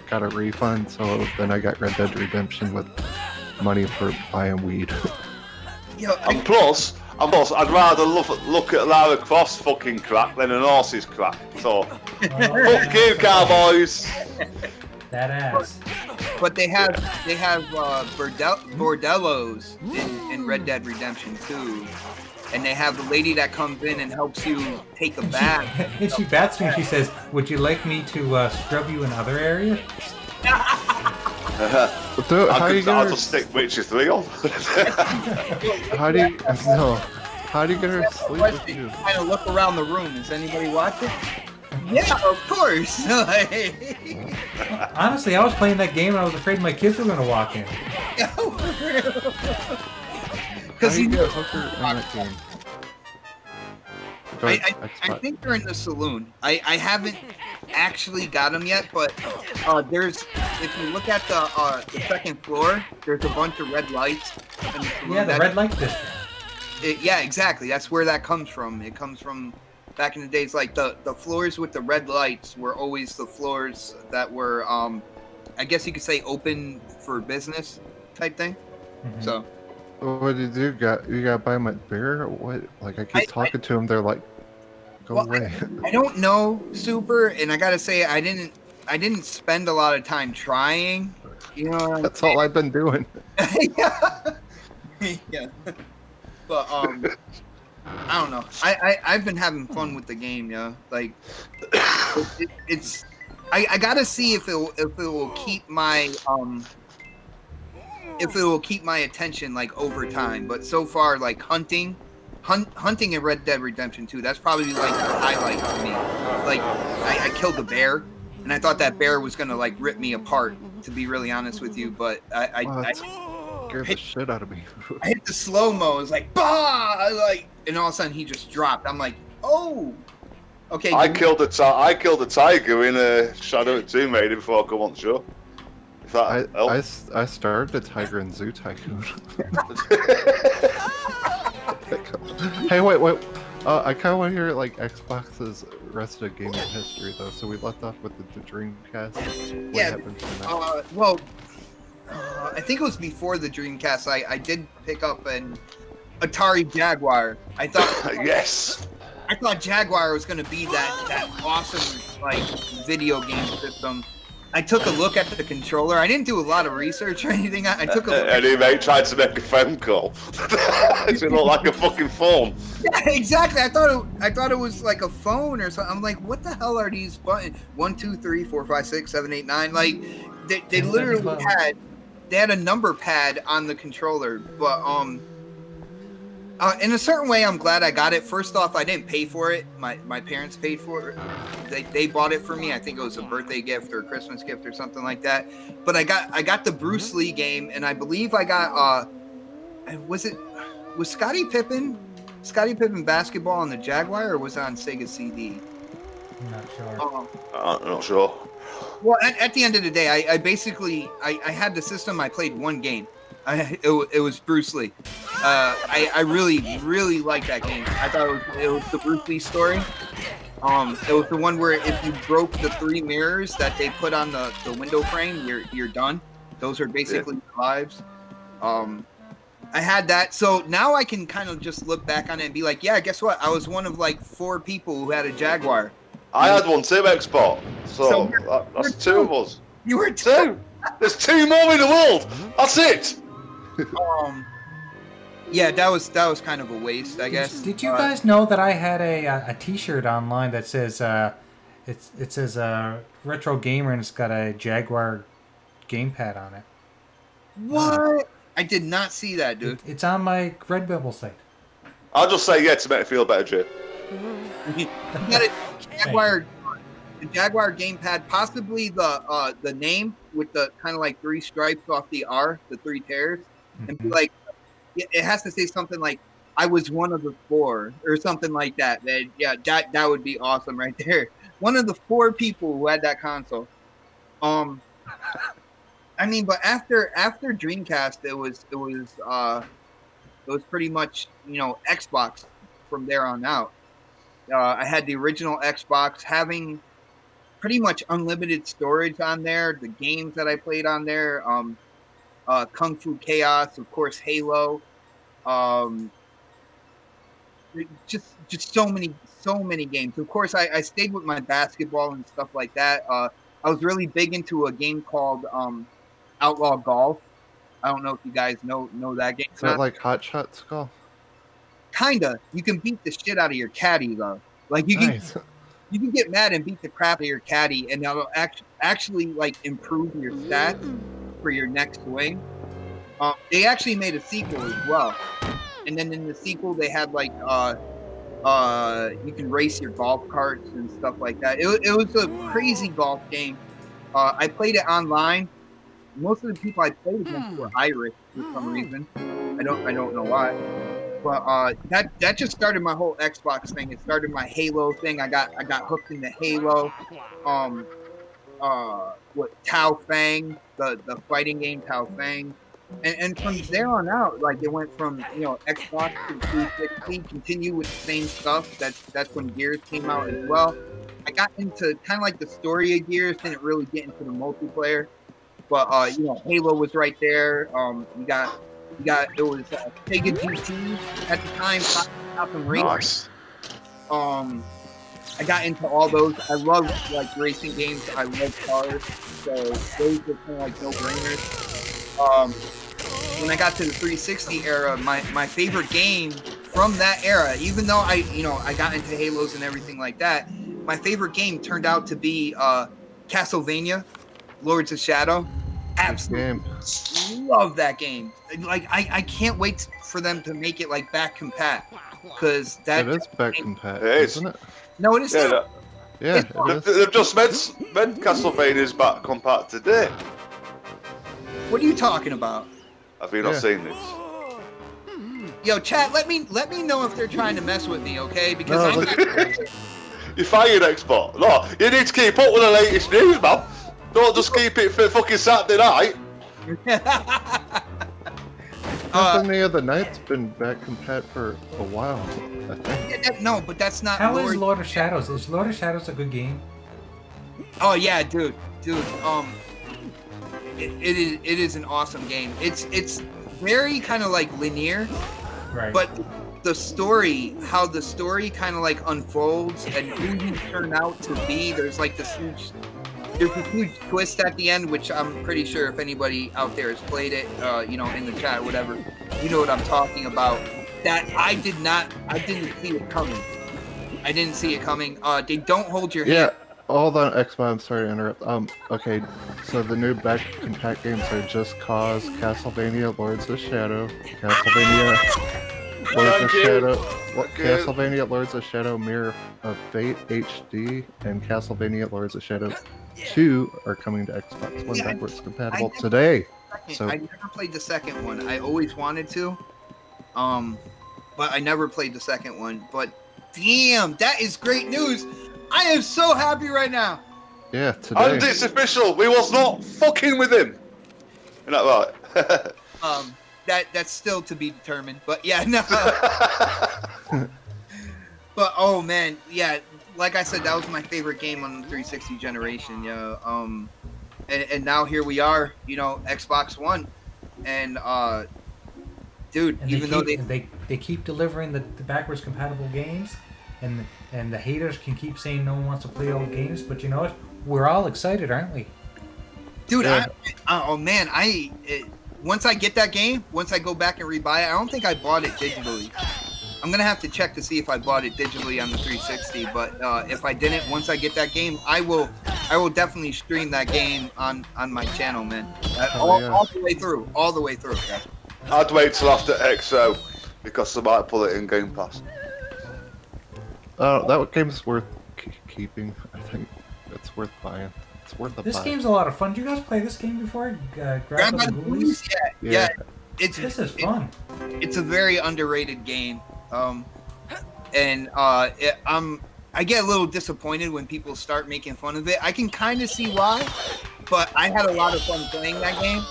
got a refund. So then I got Red Dead Redemption with money for buying weed. And plus, I'd rather look at Lara Croft's fucking crack than an horse's crack. So, fuck you, cowboys. That ass. But they have bordellos in Red Dead Redemption 2, and they have the lady that comes in and helps you take a bath. And she bats me and she says, "Would you like me to scrub you in other areas?" I'll just stick Witcher 3 on. How do you get her to sleep with you? Kind of look around the room. Is anybody watching? Yeah, of course. Honestly, I was playing that game and I was afraid my kids were going to walk in. Because you get a hooker in that game. I think they're in the saloon. I haven't actually got them yet, but if you look at the second floor, there's a bunch of red lights. Yeah, the red light district. Yeah, exactly. That's where that comes from. It comes from back in the days. Like the floors with the red lights were always the floors that were, I guess you could say, open for business type thing. Mm-hmm. So. What did you got? You got to buy them at beer? What? Like I keep talking to them, they're like, "Go away." I don't know, Super, and I gotta say, I didn't spend a lot of time trying. You know, that's all I've been doing. Yeah. But I don't know. I've been having fun with the game, yeah. Like it's I gotta see if it will keep my attention like over time. But so far, like hunting in Red Dead Redemption 2, that's probably like the highlight for me. Like I killed a bear, and I thought that bear was gonna like rip me apart, to be really honest with you. But I scared the shit out of me. I hit the slow-mo. It was like, bah! And all of a sudden he just dropped. I'm like, oh, okay. I killed a tiger in a Shadow of Tomb Raider before I come on the show. I started the Tiger in Zoo Tycoon. Hey, wait. I kind of want to hear like Xbox's rest of gaming history though. So we left off with the Dreamcast. What happened from that? I think it was before the Dreamcast. I did pick up an Atari Jaguar. I thought yes. I thought Jaguar was going to be that awesome like video game system. I took a look at the controller. I didn't do a lot of research or anything. I took a look. And he tried to make a phone call. It looked like a fucking phone. Yeah, exactly. I thought it was like a phone or something. I'm like, what the hell are these buttons? 1, 2, 3, 4, 5, 6, 7, 8, 9. Like they literally had a number pad on the controller, but in a certain way, I'm glad I got it. First off, I didn't pay for it. My parents paid for it. They bought it for me. I think it was a birthday gift or a Christmas gift or something like that. But I got the Bruce Lee game, and I believe I got was Scottie Pippen basketball on the Jaguar, or was it on Sega CD? I'm not sure. I'm not sure. Well, at the end of the day, I basically had the system. I played one game. It was Bruce Lee. I really liked that game. I thought it was the Bruce Lee story. It was the one where if you broke the 3 mirrors that they put on the window frame, you're done. Those are basically your lives. I had that, so now I can kind of just look back on it and be like, yeah, guess what? I was one of like 4 people who had a Jaguar. I had one too, Xbox. So that's 2 of us. You were 2. There's 2 more in the world. That's it. Yeah, that was kind of a waste, I guess. Did you guys know that I had a T-shirt online that says it says Retro Gamer, and it's got a Jaguar gamepad on it? What? I did not see that, dude. It's on my Redbubble site. I'll just say yeah to make it feel better, Jay. You got a Jaguar gamepad, possibly the name with the kind of like 3 stripes off the R, the 3 tears, and be like, it has to say something like, I was one of the 4 or something like that. Yeah, that would be awesome right there. One of the 4 people who had that console. I mean, but after Dreamcast, it It was pretty much, you know, Xbox from there on out. I had the original Xbox, having pretty much unlimited storage on there. The games that I played on there, Kung Fu Chaos, of course, Halo. Just so many games. Of course, I stayed with my basketball and stuff like that. I was really big into a game called Outlaw Golf. I don't know if you guys know that game. Is that like Hot Shots Golf? Kinda. You can beat the shit out of your caddy though. Like you can get mad and beat the crap out of your caddy, and that'll actually like improve your stats for your next swing. They actually made a sequel as well, and then in the sequel they had like you can race your golf carts and stuff like that. It was a crazy golf game. I played it online. Most of the people I played against were Irish for some reason. I don't know why. But that just started my whole Xbox thing. It started my Halo thing. I got hooked into Halo. Tao Fang, the fighting game Tao Fang. And from there on out, like it went from, you know, Xbox to 360, continue with the same stuff. That's when Gears came out as well. I got into kind of like the story of Gears, didn't really get into the multiplayer. But you know, Halo was right there. You got it was Sega GT at the time, Falcon Racing. Nice. I got into all those. I love like racing games. I love cars, so those were kind of like no-brainers. When I got to the 360 era, my favorite game from that era, even though I got into Halos and everything like that, my favorite game turned out to be Castlevania, Lords of Shadow. Absolutely love that game. Like I can't wait for them to make it like back compat, because it is back compat, it is. Isn't it? No, it is. Yeah, They've just meant Castlevania's back compat today. What are you talking about? Have you not seen this? Yo, chat, let me know if they're trying to mess with me, okay? Because You fired, Xbox. No, you need to keep up with the latest news, man. Don't just keep it for fucking Saturday night. Symphony of the Night's been back compat for a while, I think. Yeah, no, but that's not. How is Lord of Shadows? Is Lord of Shadows a good game? Oh yeah, dude. It is an awesome game. It's very kind of like linear, Right. but the story, how the story kind of like unfolds and who you turn out to be, there's a huge twist at the end, which I'm pretty sure if anybody out there has played it, you know, in the chat, whatever, you know what I'm talking about. That I didn't see it coming. I didn't see it coming. They don't hold your hand. Yeah, hold on, X-Man, I'm sorry to interrupt. Okay, so the new back compat games are Just Cause, Castlevania, Lords of Shadow, Castlevania Lords of Shadow Mirror of Fate HD, and Castlevania Lords of Shadow 2 are coming to Xbox One backwards compatible today. So I never played the second one. I always wanted to, but I never played the second one. But damn, that is great news! I am so happy right now. Yeah, today. And it's official. We was not fucking with him. Isn't that right? That's still to be determined. But yeah, no. But oh man, yeah. Like I said, that was my favorite game on the 360 generation. Yeah. And now here we are. You know, Xbox One, and dude, And even though they keep delivering the backwards compatible games, and the haters can keep saying no one wants to play old games, but you know what? We're all excited, aren't we? dude, oh man, once I get that game, once I go back and rebuy it, I don't think I bought it digitally. I'm gonna have to check to see if I bought it digitally on the 360. But if I didn't, once I get that game, I will definitely stream that game on my channel, man. All the way through, all the way through. Yeah. I'd wait till after XO because they might pull it in Game Pass. That game's worth keeping. I think it's worth buying. It's worth a buy. This game's a lot of fun. Did you guys play this game before? Grandma Ghoulies? Yeah. This is fun. It's a very underrated game. I get a little disappointed when people start making fun of it. I can kind of see why, but I had a lot of fun playing that game.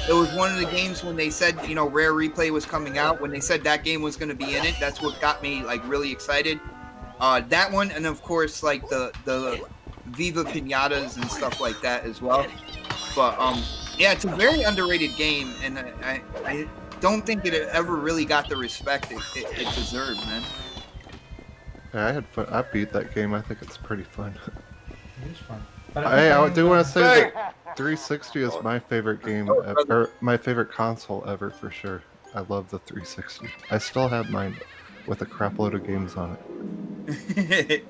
It was one of the games when they said, you know, Rare Replay was coming out. When they said that game was going to be in it, that's what got me like really excited. That one, and of course, like the Viva Pinatas and stuff like that as well. But yeah, it's a very underrated game, and I don't think it ever really got the respect it deserved, man. Yeah, I had fun. I beat that game. I think it's pretty fun. It is fun. I do want to say that 360 is my favorite game, or my favorite console ever for sure. I love the 360. I still have mine with a crap load of games on it.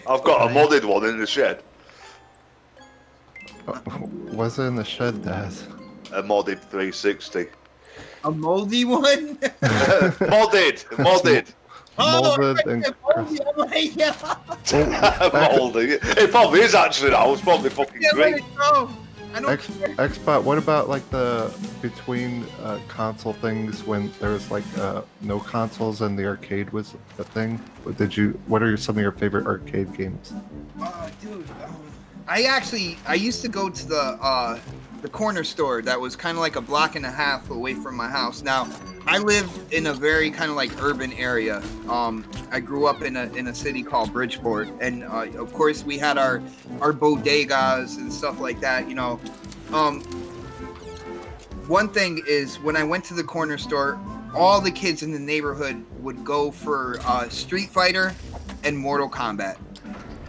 I've got a modded one in the shed. Was it in the shed, Daz? A modded 360. A moldy one? modded. Molded and moldy. Oh my God. Moldy. It probably is actually now. It's probably fucking great. Xbot, what about like the between console things when there was like no consoles and the arcade was a thing? What are some of your favorite arcade games? Dude, I used to go to the corner store that was kind of like a block and a half away from my house. Now, I lived in a very kind of like urban area. I grew up in a city called Bridgeport, and of course we had our bodegas and stuff like that. You know, one thing is when I went to the corner store, all the kids in the neighborhood would go for Street Fighter and Mortal Kombat.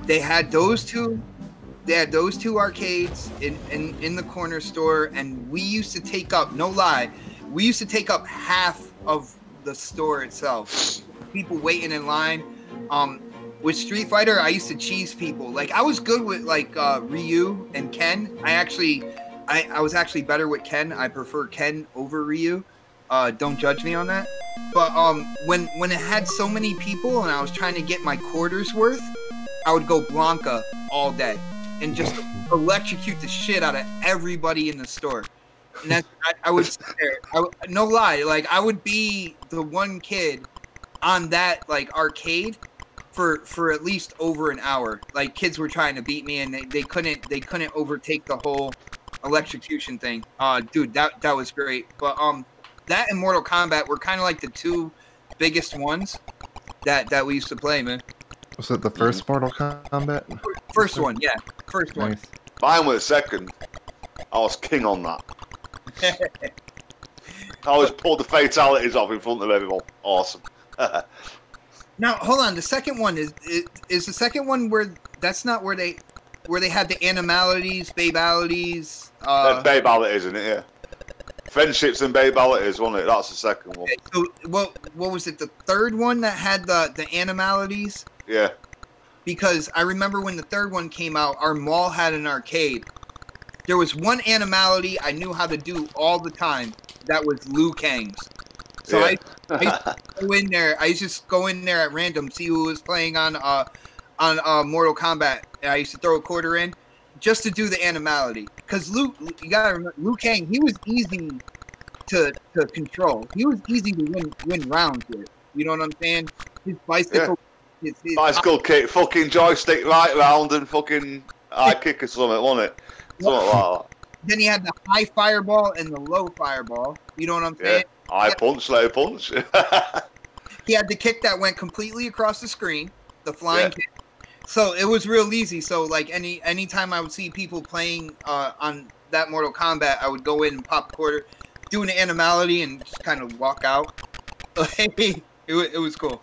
They had those two. They had those two arcades in the corner store, and we used to take up, no lie, we used to take up half of the store itself. People waiting in line. With Street Fighter, I used to cheese people. Like, I was good with like Ryu and Ken. I was actually better with Ken. I prefer Ken over Ryu. Don't judge me on that. But when it had so many people and I was trying to get my quarters worth, I would go Blanca all day and just electrocute the shit out of everybody in the store. And that's, I would sit there. No lie, like I would be the one kid on that like arcade for at least over an hour. Like kids were trying to beat me, and they couldn't overtake the whole electrocution thing. Dude, that was great. But that and Mortal Kombat were kind of like the two biggest ones that we used to play, man. Was it the first Mortal Kombat? First one, yeah. First one. Nice. Mine was second. I was king on that. I always pulled the fatalities off in front of everyone. Awesome. Now, hold on. The second one is the second one where that's not where they had the animalities, babalities. Babalities, isn't it? Yeah. Friendships and babalities, wasn't it? That's the second one. So, what was it? The third one that had the animalities? Yeah. Because I remember when the third one came out, our mall had an arcade. There was one animality I knew how to do all the time. That was Liu Kang's. So yeah. I used to go in there. I used to just go in there at random, see who was playing on Mortal Kombat, and I used to throw a quarter in just to do the animality. Because you gotta remember, Liu Kang, he was easy to control. He was easy to win rounds with. You know what I'm saying? His bicycle. Yeah. His bicycle kick, fucking joystick right round and fucking high kick or something, wasn't it? Something like that. Then he had the high fireball and the low fireball. You know what I'm saying? Yeah. High punch, low punch. He had the kick that went completely across the screen, the flying kick. So it was real easy. So like anytime I would see people playing on that Mortal Kombat, I would go in and pop a quarter, do an animality, and just kind of walk out. It was cool.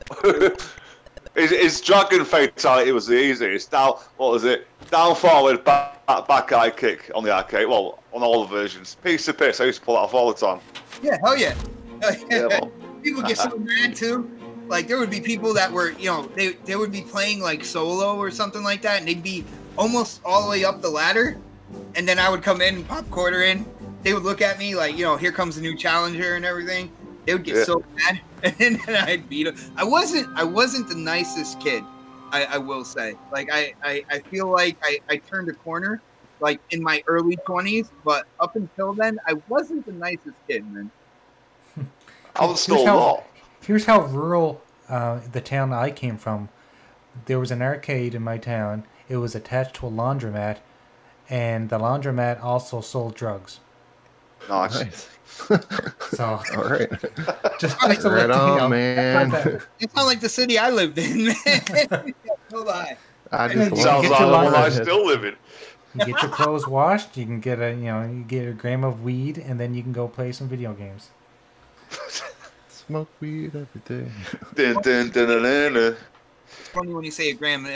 His dragon fatality was the easiest. Down, what was it? Down forward, back high kick on the arcade. Well, on all the versions. Piece of piss. I used to pull that off all the time. Yeah, hell yeah. Yeah, well. People get so mad too. Like there would be people that were, you know, they would be playing like solo or something like that, and they'd be almost all the way up the ladder, and then I would come in and pop quarter in. They would look at me like, you know, here comes a new challenger and everything. They would get so mad, and then I'd beat them. I wasn't the nicest kid, I will say. Like I feel like I turned a corner, like in my early 20s, but up until then, I wasn't the nicest kid, man. I was still not. Here's how rural the town I came from. There was an arcade in my town. It was attached to a laundromat, and the laundromat also sold drugs. Nice. So, All right. just Right to let on, you know, man. It's not like the city I lived in, man. No lie. I Yeah, just you Sounds get like your the one I laundry. still live in. You get your clothes washed. You can get you get a gram of weed, and then you can go play some video games. smoke weed every day. Dun, dun, dun, dun, dun, dun. It's funny when you say a gram.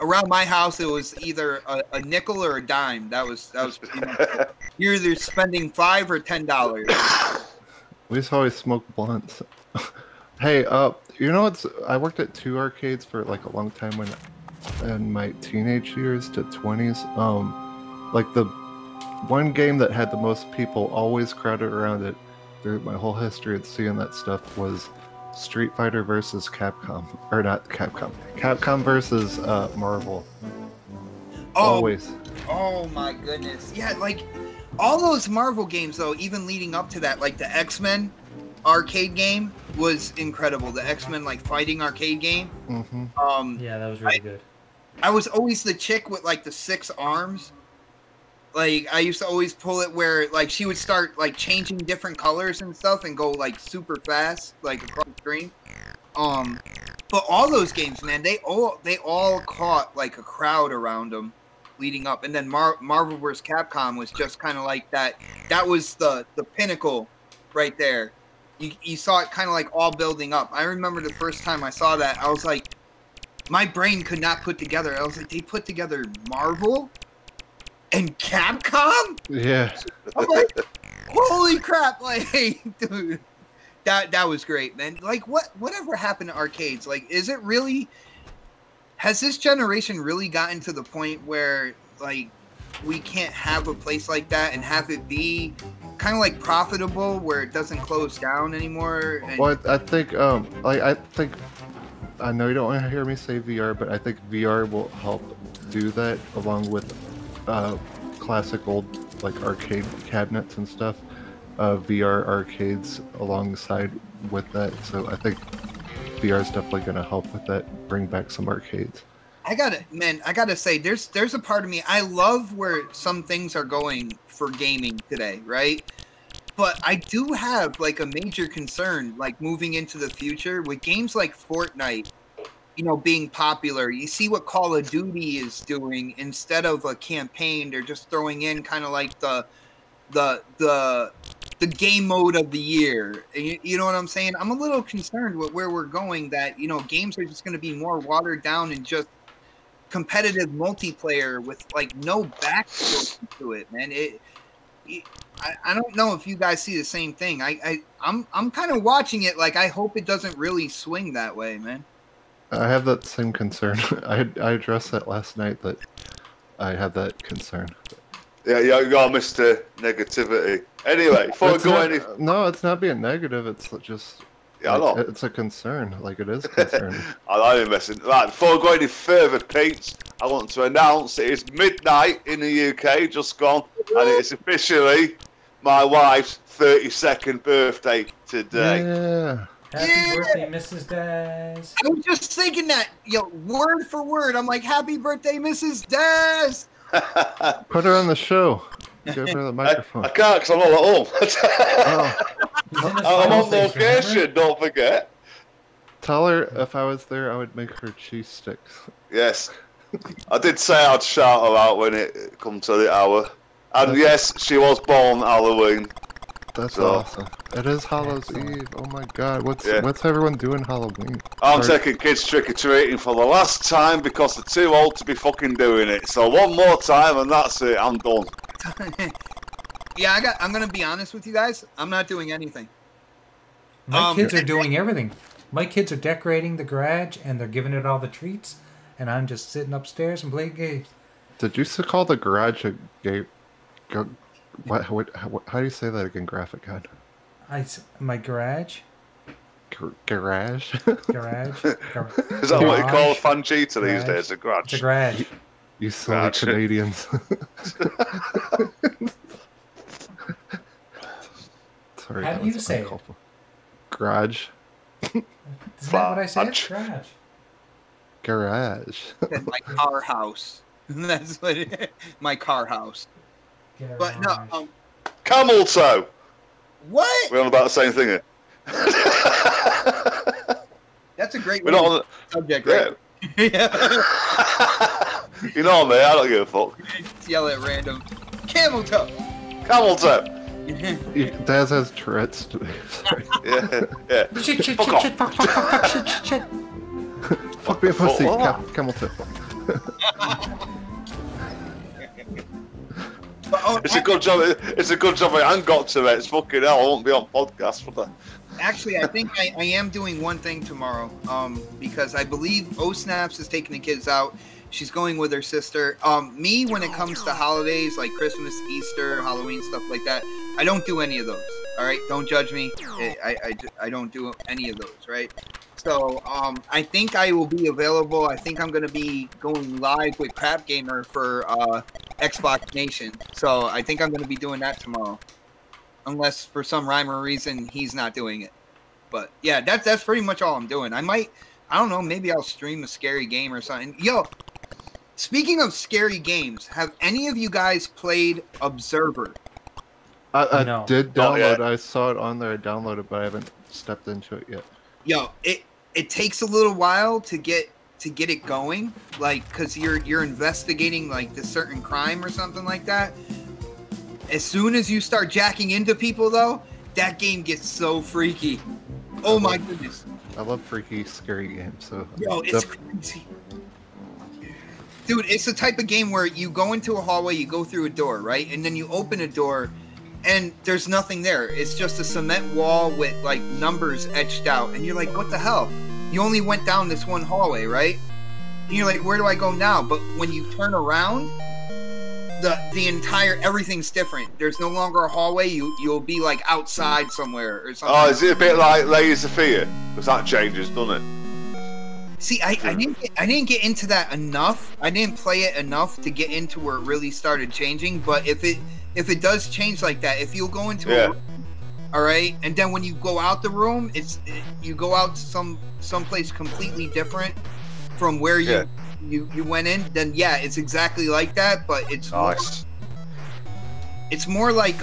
Around my house, it was either a nickel or a dime. That was pretty much it. You're either spending $5 or $10. We used to always smoke blunts. Hey, you know what's? I worked at 2 arcades for like a long time when, in my teenage years to 20s. Like the one game that had the most people always crowded around it through my whole history of seeing that stuff was Street Fighter versus Capcom, or not Capcom. Capcom versus Marvel. Always. Oh my goodness. Yeah, like all those Marvel games though, even leading up to that, like the X-Men arcade game was incredible. The X-Men like fighting arcade game. Mm-hmm. Yeah, that was really good. I was always the chick with like the 6 arms. Like I used to always pull it where like she would start like changing different colors and stuff and go like super fast like across the screen. But all those games, man, they all caught like a crowd around them leading up, and then Marvel vs. Capcom was just kind of like that. That was the pinnacle right there. You saw it kind of like all building up. I remember the first time I saw that, I was like, my brain could not put together. I was like, they put together Marvel and Capcom? Yeah. I'm like, holy crap! Like, dude, that was great, man. Like, whatever happened to arcades? Like, is it really? Has this generation really gotten to the point where like we can't have a place like that and have it be kind of like profitable, where it doesn't close down anymore? And Well, I think I know you don't want to hear me say VR, but I think VR will help do that along with classic old like arcade cabinets and stuff. VR arcades alongside with that, so I think VR is definitely going to help with that. Bring back some arcades. I gotta say, there's a part of me, I love where some things are going for gaming today, right? But I do have like a major concern, like moving into the future with games like Fortnite, you know, being popular. You see what Call of Duty is doing. Instead of a campaign, they're just throwing in kind of like the game mode of the year. You know what I'm saying? I'm a little concerned with where we're going, that, you know, games are just going to be more watered down and just competitive multiplayer with like no backstory to it, man. I don't know if you guys see the same thing. I'm kind of watching it like I hope it doesn't really swing that way, man. I have that same concern. I addressed that last night, that I have that concern. Yeah, you got Mr. Negativity. Anyway, before we go any... No, it's not being negative. It's just... Yeah, I know. It's a concern. Like, it is a concern. I'm messing. Right, before we go any further, Pete, I want to announce it is midnight in the UK, just gone, and it is officially my wife's 32nd birthday today. Yeah. Happy birthday, Mrs. Daz. I was just thinking that, word for word. I'm like, happy birthday, Mrs. Daz. Put her on the show. Give her the microphone. I can't because I'm not at home. I'm on location, remember? don't forget. Tell her if I was there, I would make her cheese sticks. Yes. I did say I'd shout her out when it comes to the hour. And yes, she was born Halloween. That's awesome. It is Hallows Eve. Oh my god. What's everyone doing Halloween? I'm taking kids trick-or-treating for the last time because they're too old to be fucking doing it. So one more time and that's it. I'm done. Yeah, I'm gonna be honest with you guys. I'm not doing anything. My kids are doing everything. My kids are decorating the garage and they're giving it all the treats, and I'm just sitting upstairs and playing games. Did you call the garage a gay? How do you say that again, Graphic God? My garage. Garage. Garage. Is that what you call a Fangita these days? A garage. It's a garage. You silly Canadians. Sorry. How do you say it? Garage. Isn't that what I said? Garage. Garage. My car house. That's what my car house. Garage. But no, Camel toe. What? We're on about the same thing here. That's a great We're not on the subject, right? Yeah. You know me, I don't give a fuck. Just yell at random. Camel toe. Camel toe. Daz has Tourette's. Yeah. Shit, Fuck off. shit. Fuck me a pussy. What? Camel toe. It's a good job. It's a good job I ain't got to it. It's fucking hell. I won't be on podcast for that. Actually, I think I am doing one thing tomorrow. Because I believe Snaps is taking the kids out. She's going with her sister. Me, when it comes to holidays like Christmas, Easter, Halloween, stuff like that, I don't do any of those. All right, don't judge me. I don't do any of those. Right. So I think I will be available. I think I'm going to be going live with Crap Gamer for Xbox Nation. So I think I'm going to be doing that tomorrow, unless for some rhyme or reason he's not doing it. But yeah, that's pretty much all I'm doing. I don't know, maybe I'll stream a scary game or something. Yo, speaking of scary games, have any of you guys played Observer? I No. did download it. I saw it on there. I downloaded it, but I haven't stepped into it yet. Yo, it takes a little while to get it going, like, because you're investigating like this certain crime or something like that. As soon as you start jacking into people, though, that game gets so freaky. Oh my goodness. I love freaky, scary games. So Yo, it's crazy. Dude, it's the type of game where you go into a hallway, you go through a door, right? And then you open a door, and there's nothing there. It's just a cement wall with, like, numbers etched out. And you're like, what the hell? You only went down this one hallway, right? And you're like, where do I go now? But when you turn around, the entire everything's different. There's no longer a hallway. You'll be like outside somewhere or something. Oh, is it a bit like Layers of Fear? Because that changes, doesn't it? See, I didn't get into that enough. I didn't play it enough to get into where it really started changing. But if it does change like that, if you'll go into a room, all right, and then when you go out the room, you go out someplace completely different from where you went in, then yeah, it's exactly like that, but it's nice. It's more like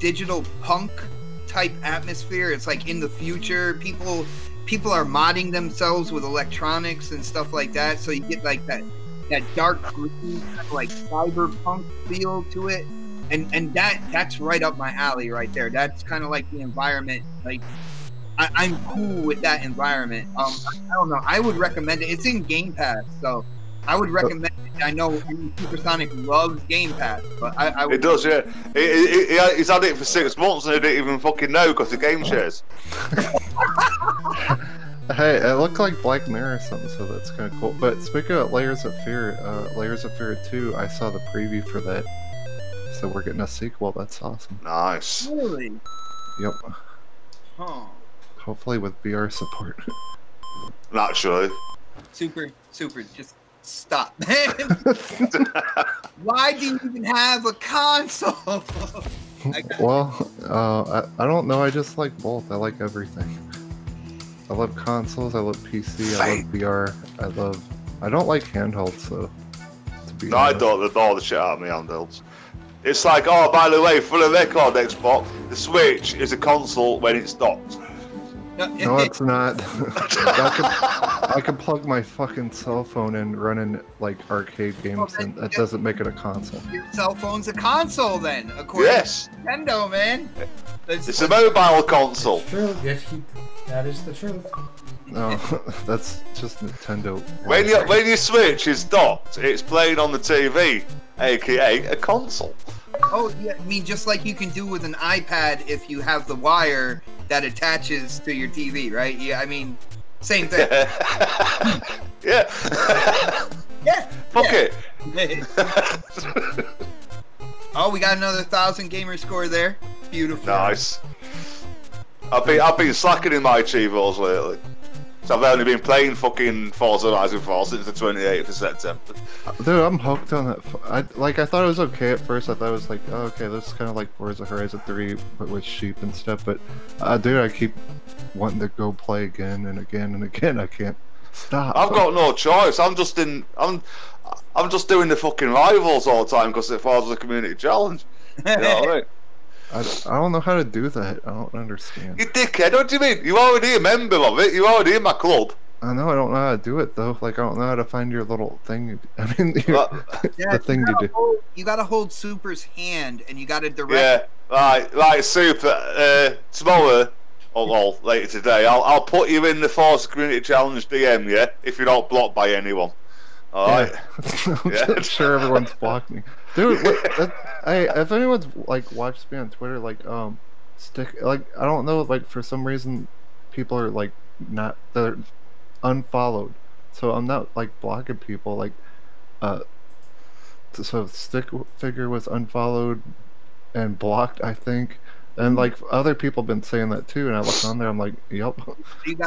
digital punk type atmosphere. It's like in the future, people are modding themselves with electronics and stuff like that, so you get like that dark green kind of like cyberpunk feel to it, and that's right up my alley right there. That's kind of like the environment. Like I'm cool with that environment. I don't know. I would recommend it. It's in Game Pass, so I would recommend it. I know Supersonic loves Game Pass, but I would. It does, yeah. He's had it for 6 months and he didn't even fucking know because the game shares. Hey, it looked like Black Mirror or something, so that's kind of cool. But speaking of Layers of Fear 2, I saw the preview for that. So we're getting a sequel. That's awesome. Nice. Really? Yep. Huh. Hopefully with VR support. Naturally. Super. Just stop, man. Why do you even have a console? Well, I don't know. I just like both. I like everything. I love consoles. I love PC. I love VR. I don't like handhelds, so. No, I don't. They bore the shit out of me handhelds. It's like, oh, by the way, for the record Xbox, the Switch is a console when it's docked. No, it's not. I can plug my fucking cell phone and run in like arcade games, and that doesn't make it a console. Your cell phone's a console, then, according to Nintendo, man. It's a mobile console. True. Yes, that is the truth. No, that's just Nintendo. When your Switch is docked, it's playing on the TV, aka a console. Oh yeah, I mean, just like you can do with an iPad if you have the wire that attaches to your TV, right? Yeah, I mean, same thing. Yeah. Yeah. Fuck it. Oh, we got another 1,000 gamer score there. Beautiful. Nice. I've been slacking in my achievos lately. So I've only been playing fucking Forza Horizon 4 since the 28th of September. Dude, I'm hooked on that. I thought it was okay at first. I thought it was like, oh, okay, this is kind of like Forza Horizon 3, but with sheep and stuff. But, dude, I keep wanting to go play again and again and again. I can't stop. I've got no choice. I'm just doing the fucking rivals all the time because it falls as a community challenge. You know what I mean? I don't know how to do that. I don't understand. You dickhead, what do you mean? You're already a member of it. You're already in my club. I know, I don't know how to do it though. Like, I don't know how to find your little thing. I mean, the thing you do. You gotta hold Super's hand, and you gotta direct. Yeah, right, Super. Tomorrow, or later today, I'll put you in the Forza Community Challenge DM, yeah, if you're not blocked by anyone. All right. I'm sure everyone's blocked me, dude. If anyone's like watched me on Twitter, like I don't know, like for some reason, people are like they're unfollowed, so I'm not like blocking people. Like, so Stick Figure was unfollowed and blocked, I think. And like other people have been saying that too, and I look on there, I'm like, yep.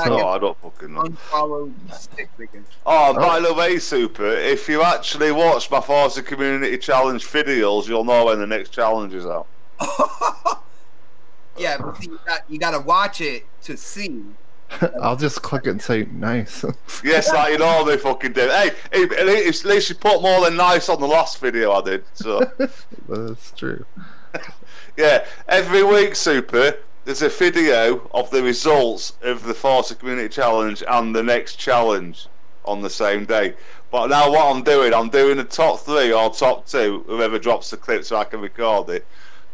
So I don't fucking know. Unfollowed Stick Figure. Oh, by the way, Super, if you actually watch my Forza Community Challenge videos, you'll know when the next challenge is out. Yeah, but see, you gotta watch it to see. I'll just click it and say nice. Yes, like you know they fucking do. Hey, at least you put more than nice on the last video I did. So that's true. Yeah, every week, Super, there's a video of the results of the Forza Community Challenge and the next challenge on the same day. But now what I'm doing the top 3 or top 2, whoever drops the clip so I can record it.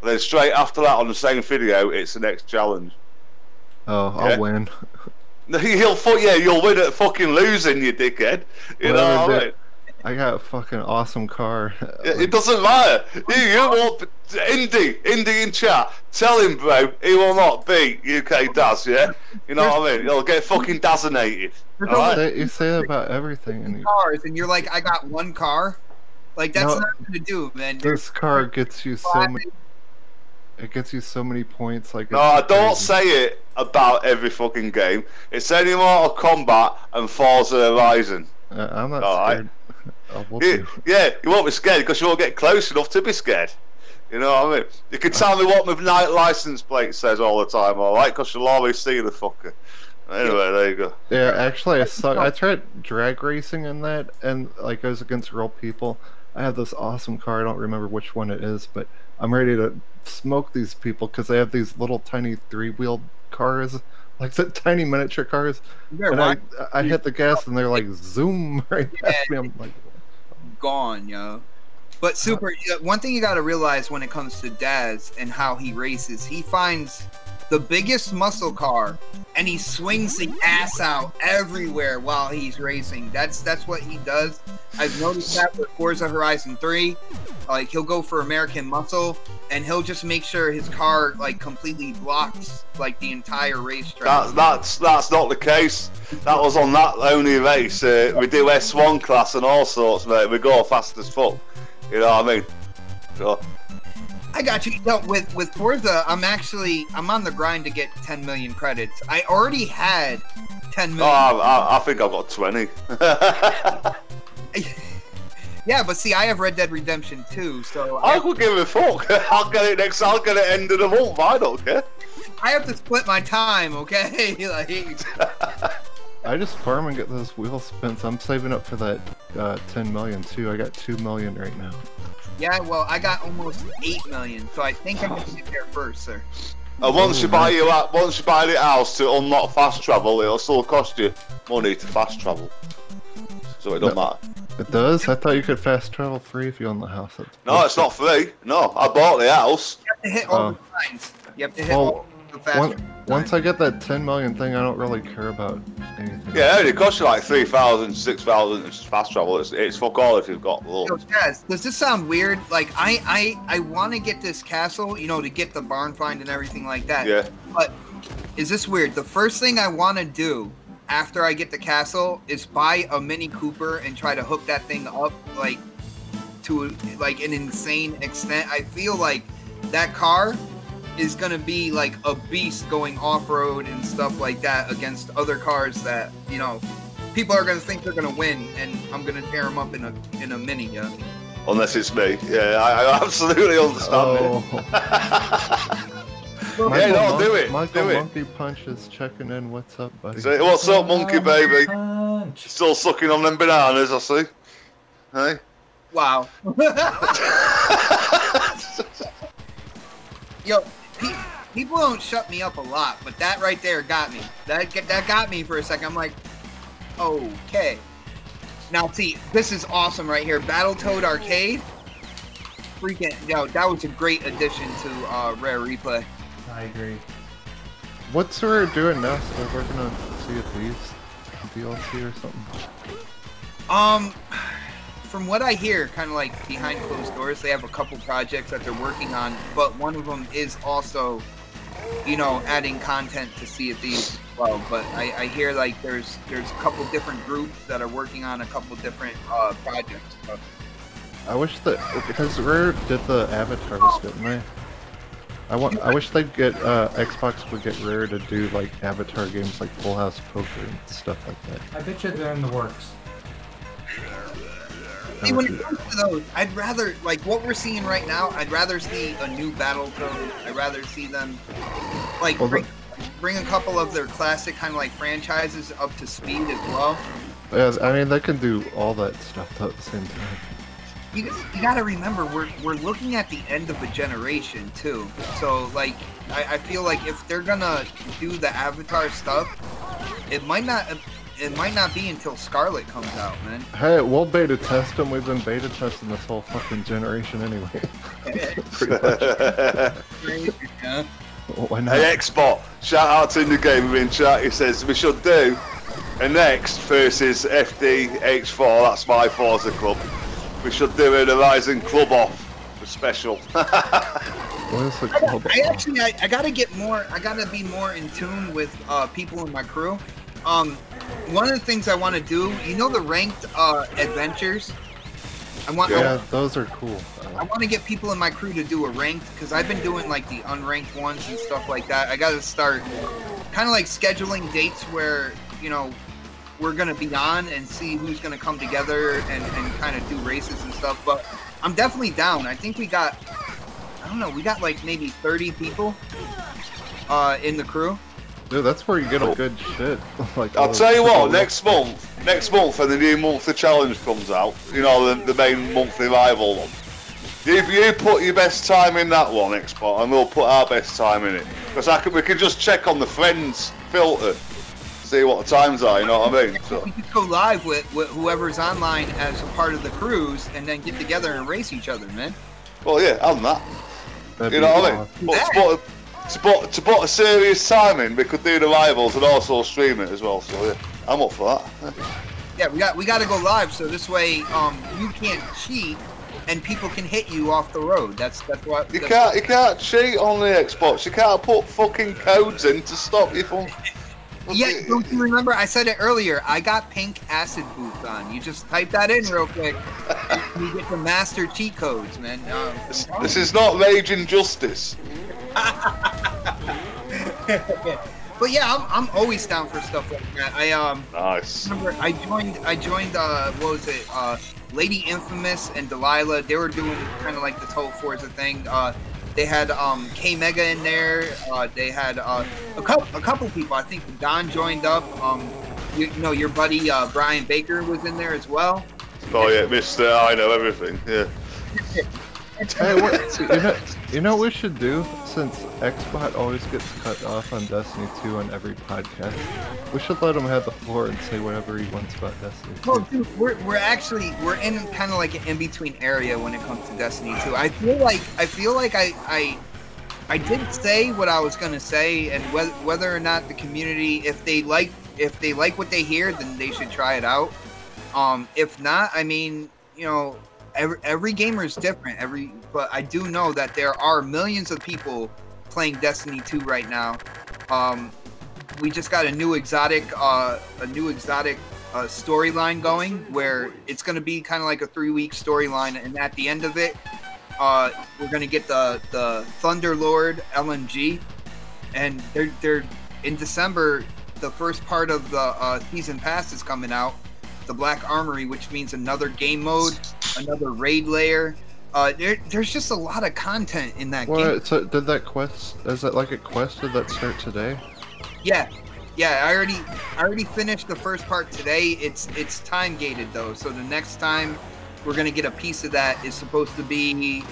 And then straight after that on the same video, it's the next challenge. Oh, I'll win. You'll win at fucking losing, you dickhead. You know what I mean? I got a fucking awesome car. It doesn't matter. You won't. Indy in chat. Tell him, bro, he will not beat UK Daz. Yeah, you know what I mean. He'll get fucking Dazinated. Right? You say that about everything. And cars, and you're like, I got one car. Like that's not gonna do, man. This car gets you so many. It gets you so many points. Like, no, don't say it about every fucking game. It's only Mortal Kombat and Forza Horizon. I'm not scared. Yeah, you won't be scared because you won't get close enough to be scared. You know what I mean? You can tell me what my license plate says all the time, alright? Because you'll always see the fucker. Anyway, there you go. Yeah, actually, I tried drag racing in that, and like I was against real people. I have this awesome car. I don't remember which one it is, but I'm ready to smoke these people because they have these little tiny 3-wheeled cars, like the tiny miniature cars. And I hit the gas and they're like zoom right past me. I'm like, gone, yo. But Super, one thing you got to realize when it comes to Daz and how he races, he finds the biggest muscle car and he swings the ass out everywhere while he's racing. That's what he does. I've noticed that with Forza Horizon 3. Like, he'll go for American Muscle and he'll just make sure his car like completely blocks like the entire racetrack. That's not the case. That was on that only race. We do S1 class and all sorts, mate. We go fast as fuck. You know what I mean? So. I got you. No, with Forza, I'm on the grind to get 10 million credits. I already had 10 million. Oh, I think I've got 20. Yeah, but see, I have Red Dead Redemption 2, so I could give a fuck. I'll get it next. I'll get it end of the month. I don't care. I have to split my time, okay? Like, I just farm and get those wheel spins. I'm saving up for that 10 million too. I got 2 million right now. Yeah, well, I got almost 8 million, so I think I'm gonna get there first, sir. Once you buy the house to unlock fast travel, it'll still cost you money to fast travel. So it don't matter. It does? I thought you could fast travel free if you own the house. No, it's not free. No, I bought the house. You have to hit all the signs. You have to hit all the fast once I get that 10 million thing, I don't really care about anything. Yeah, it costs you like 3,000, 6,000 to fast travel. It's fuck all if you've got loads. Yo, Jazz, does this sound weird? Like, I want to get this castle, you know, to get the barn find and everything like that. Yeah. But is this weird? The first thing I want to do after I get the castle is buy a Mini Cooper and try to hook that thing up, like, to like an insane extent. I feel like that car is gonna be like a beast going off-road and stuff like that against other cars that, you know, people are gonna think they're gonna win, and I'm gonna tear them up in a mini. Yeah. Unless it's me. Yeah, I absolutely understand it. Yeah, no, do it. Michael Monkey Punch is checking in. What's up, buddy? What's up, monkey baby? Still sucking on them bananas, I see. Hey. Wow. Yo, people don't shut me up a lot, but that right there got me. That got me for a second. I'm like, okay. Now see, this is awesome right here. Battletoad Arcade. Freaking, yo, that was a great addition to Rare Replay. I agree. What's Rare doing now? So they're working on Sea of Thieves DLC or something? From what I hear, kind of like behind closed doors, they have a couple projects that they're working on, but one of them is also, you know, adding content to Sea of Thieves as well. But I hear like there's a couple different groups that are working on a couple different projects. So. I wish that, because Rare did the avatars, didn't they? I wish they'd get Xbox would get Rare to do like avatar games like Full House Poker and stuff like that. I bet you they're in the works. See, when it comes to those, I'd rather, like what we're seeing right now, I'd rather see a new Battletoad. I'd rather see them, like, bring a couple of their classic kind of like franchises up to speed as well. Yeah, I mean, they can do all that stuff at the same time. You gotta remember, we're looking at the end of a generation too. So like, I feel like if they're gonna do the Avatar stuff, it might not be until Scarlet comes out, man. Hey, we'll beta test them. We've been beta testing this whole fucking generation anyway. Pretty much. Yeah. Why not? Hey, Xbot, shout out to the game in chat. He says we should do a next versus FDH4. That's my Forza club. We should do an Horizon Club Off special. What is the club off? I gotta get more. I gotta be more in tune with people in my crew. One of the things I want to do, you know, the ranked adventures. Those are cool. I want to get people in my crew to do a ranked, because I've been doing like the unranked ones and stuff like that. I got to start kind of like scheduling dates where, you know, we're going to be on and see who's going to come together and kind of do races and stuff. But I'm definitely down. I think we got, I don't know, we got like maybe 30 people in the crew. Dude, that's where you get a good shit. Like, I'll tell you what, next month when the new monthly challenge comes out, you know, the main monthly rival one, you put your best time in that one, Xbox, and we'll put our best time in it. Because we can just check on the friends filter, see what the times are, you know what I mean? So. We could go live with whoever's online as a part of the cruise and then get together and race each other, man. Well, yeah, and that. You know what I mean? To put a serious time in, we could do the rivals and also stream it as well. So yeah, I'm up for that. Yeah, we got to go live so this way you can't cheat and people can hit you off the road. That's what you can't cheat on the Xbox. You can't put fucking codes in to stop you from. Yeah, don't you remember? I said it earlier. I got pink acid boots on. You just type that in real quick. You get the master cheat codes, man. This is not Rage Injustice. But yeah, I'm always down for stuff like that. Nice. Remember, I joined. What was it? Lady Infamous and Delilah. They were doing kind of like this whole Forza thing. They had K Mega in there. They had a couple people. I think Don joined up. You know, your buddy Brian Baker was in there as well. Oh yeah, Mr. I know everything. Yeah. Hey, you know what we should do? Since Xbot always gets cut off on Destiny 2 on every podcast, we should let him have the floor and say whatever he wants about Destiny 2. Well, dude, we're in kind of like an in-between area when it comes to Destiny 2. I feel like I did say what I was gonna say, and whether or not the community, if they like what they hear, then they should try it out. If not, I mean, you know. Every gamer is different. But I do know that there are millions of people playing Destiny 2 right now. We just got a new exotic storyline going where it's going to be kind of like a 3-week storyline, and at the end of it, we're going to get the Thunderlord LMG, and they're in December. The first part of the season pass is coming out. The Black Armory, which means another game mode, another raid layer. There's just a lot of content in that game. So did that quest? Is that like a quest? Did that start today? Yeah. I already finished the first part today. It's time gated though, so the next time we're gonna get a piece of that is supposed to be.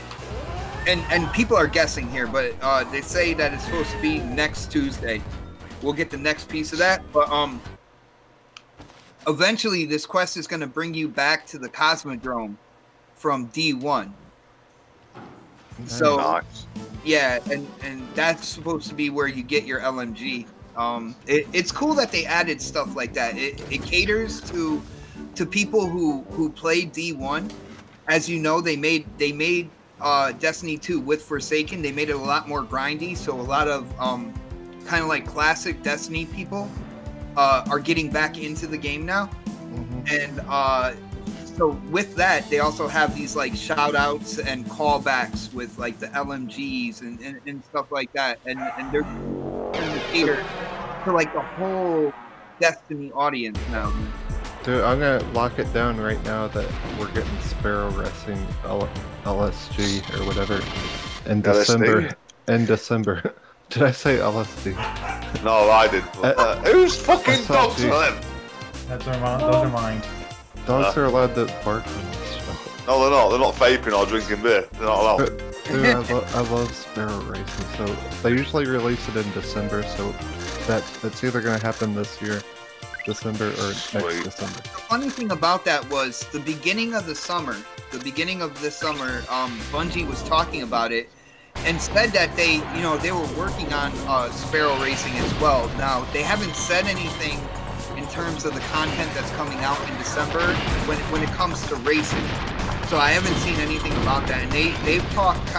and people are guessing here, but they say that it's supposed to be next Tuesday. We'll get the next piece of that, but eventually this quest is going to bring you back to the Cosmodrome from D1. So nice. Yeah, and that's supposed to be where you get your LMG. It's cool that they added stuff like that. It caters to people who play D1. As you know, they made Destiny 2 with Forsaken. They made it a lot more grindy, so a lot of kind of like classic Destiny people are getting back into the game now. And so with that, they also have these like shout outs and callbacks with like the LMGs and stuff like that. And they're trying to cater to like the whole Destiny audience now. Dude, I'm gonna lock it down right now that we're getting Sparrow Racing LSG or whatever in December. In December. Did I say LSD? No, I did. Who's fucking dogs are them? Those are mine. Dogs are allowed to bark on this show. No, they're not. They're not vaping or drinking beer. They're not allowed. Dude, I love Sparrow Racing. So they usually release it in December. So that's either gonna happen this year, December, or next December. The funny thing about that was the beginning of this summer, Bungie was talking about it and said that they were working on Sparrow Racing as well. Now, they haven't said anything in terms of the content that's coming out in December when it comes to racing. So I haven't seen anything about that. And they've talked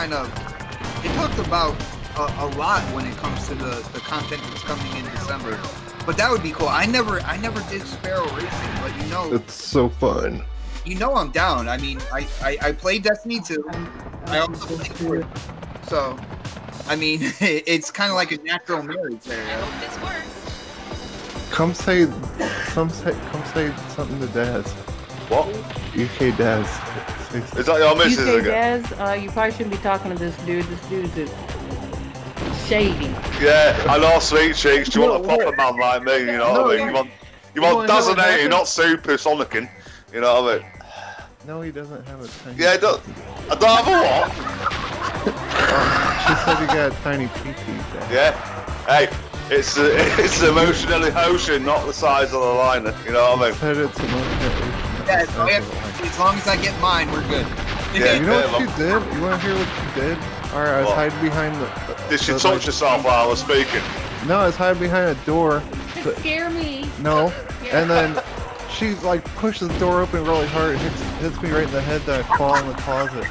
about a lot when it comes to the content that's coming in December. But that would be cool. I never did Sparrow Racing, but it's so fun. I'm down. I mean, I played Destiny 2. I also played 4. So, I mean, it's kind of like a natural marriage there. I hope this works. Come say something to Daz. What? UK Daz. Is that your missus UK again? Daz, you probably shouldn't be talking to this dude. This dude is shady. Yeah, I know, sweet cheeks. Do you want a proper man like me? You know what I mean? You want Dazarus, not SUPERSONICTATION. You know what I mean? No, he doesn't have a tiny. Yeah, I don't have a what? She said he got a tiny pee-pee. Yeah. Hey, it's emotionally ocean, not the size of the liner. You know what I mean? Said it's emotionally. Yeah, as long as I get mine, we're good. Yeah, you know what she did? You want to hear what she did? Alright, I was hiding behind the... Did she touch herself while I was speaking? No, I was hiding behind a door. To scare me. No, and then she like pushes the door open really hard and hits me right in the head, then I fall in the closet.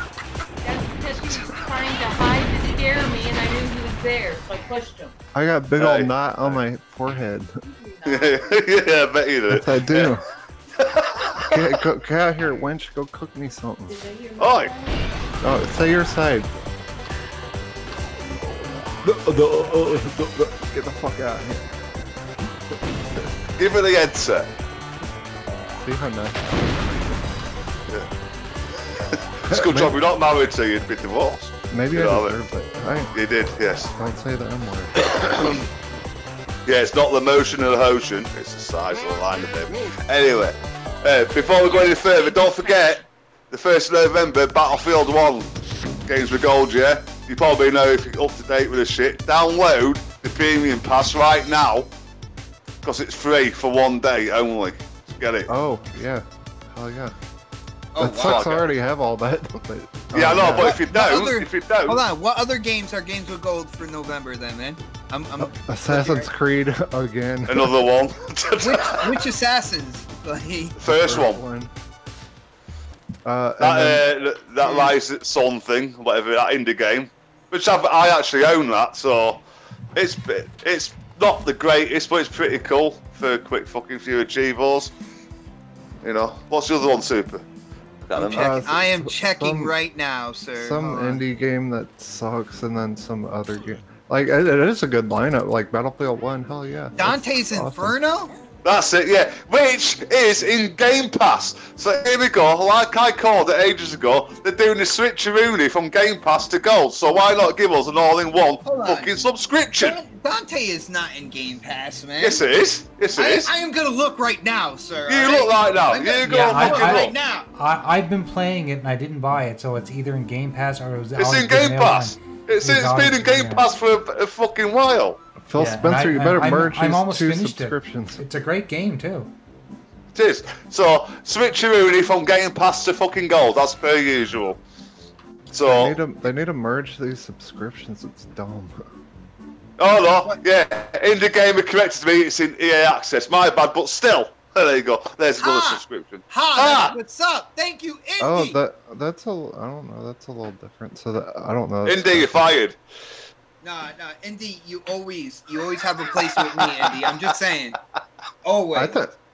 That's because she was trying to hide to scare me and I knew he was there, so I pushed him. I got a big old knot on my forehead. Yeah, I bet you did. Yes, I do. Get out here, wench. Go cook me something. Oi! Oh, say your side. Get the fuck out of here. Give her the headset. See how nice. It's a good job you're not married, so you'd be divorced. Maybe You I know deserve it. You did, yes. Don't say the M word. Yeah, it's not the motion of the ocean, it's the size of the line of it. Anyway, before we go any further, don't forget, the 1st of November, Battlefield 1 games with gold, yeah? You probably know if you're up to date with this shit. Download the premium pass right now, because it's free for 1 day only. Get it? Oh, yeah. Hell yeah. Oh, That sucks, I already have all that. But, yeah, I know, but if you don't, Hold on, what other games are games with gold for November then, man? I'm Assassin's Creed again. Another one. which Assassins? First one. That Rise at Sun thing, whatever, that indie game, which I actually own that, so it's not the greatest, but it's pretty cool for a quick fucking few achievos. You know, what's the other one, Super? I am checking right now, sir. Some indie game that sucks, and then some other game. Like, it is a good lineup, like Battlefield 1, hell yeah. Dante's Inferno? That's it, yeah. Which is in Game Pass. So here we go. Like I called it ages ago, they're doing a switcheroonie from Game Pass to Gold. So why not give us an all-in-one fucking subscription? Dante is not in Game Pass, man. Yes, it is. Yes, it is. I am gonna look right now, sir. You look right now. You go look right now. I've been playing it and I didn't buy it, so it's either in Game Pass or it was. It's in Game Pass. It's been in Game Pass for a fucking while. Phil Spencer, you better merge these two subscriptions. It's a great game too. It is. So switcheroonie from Game Pass to fucking Gold. That's per usual. So they need to merge these subscriptions. It's dumb. Oh no, yeah. Indie Gamer corrected me. It's in EA Access. My bad, but still. There you go. There's another subscription. What's up? Thank you, Indie. Oh, that's a. I don't know. That's a little different. So I don't know. Indie, you're fired. No, Indy, you always have a place with me, Indy. I'm just saying, always.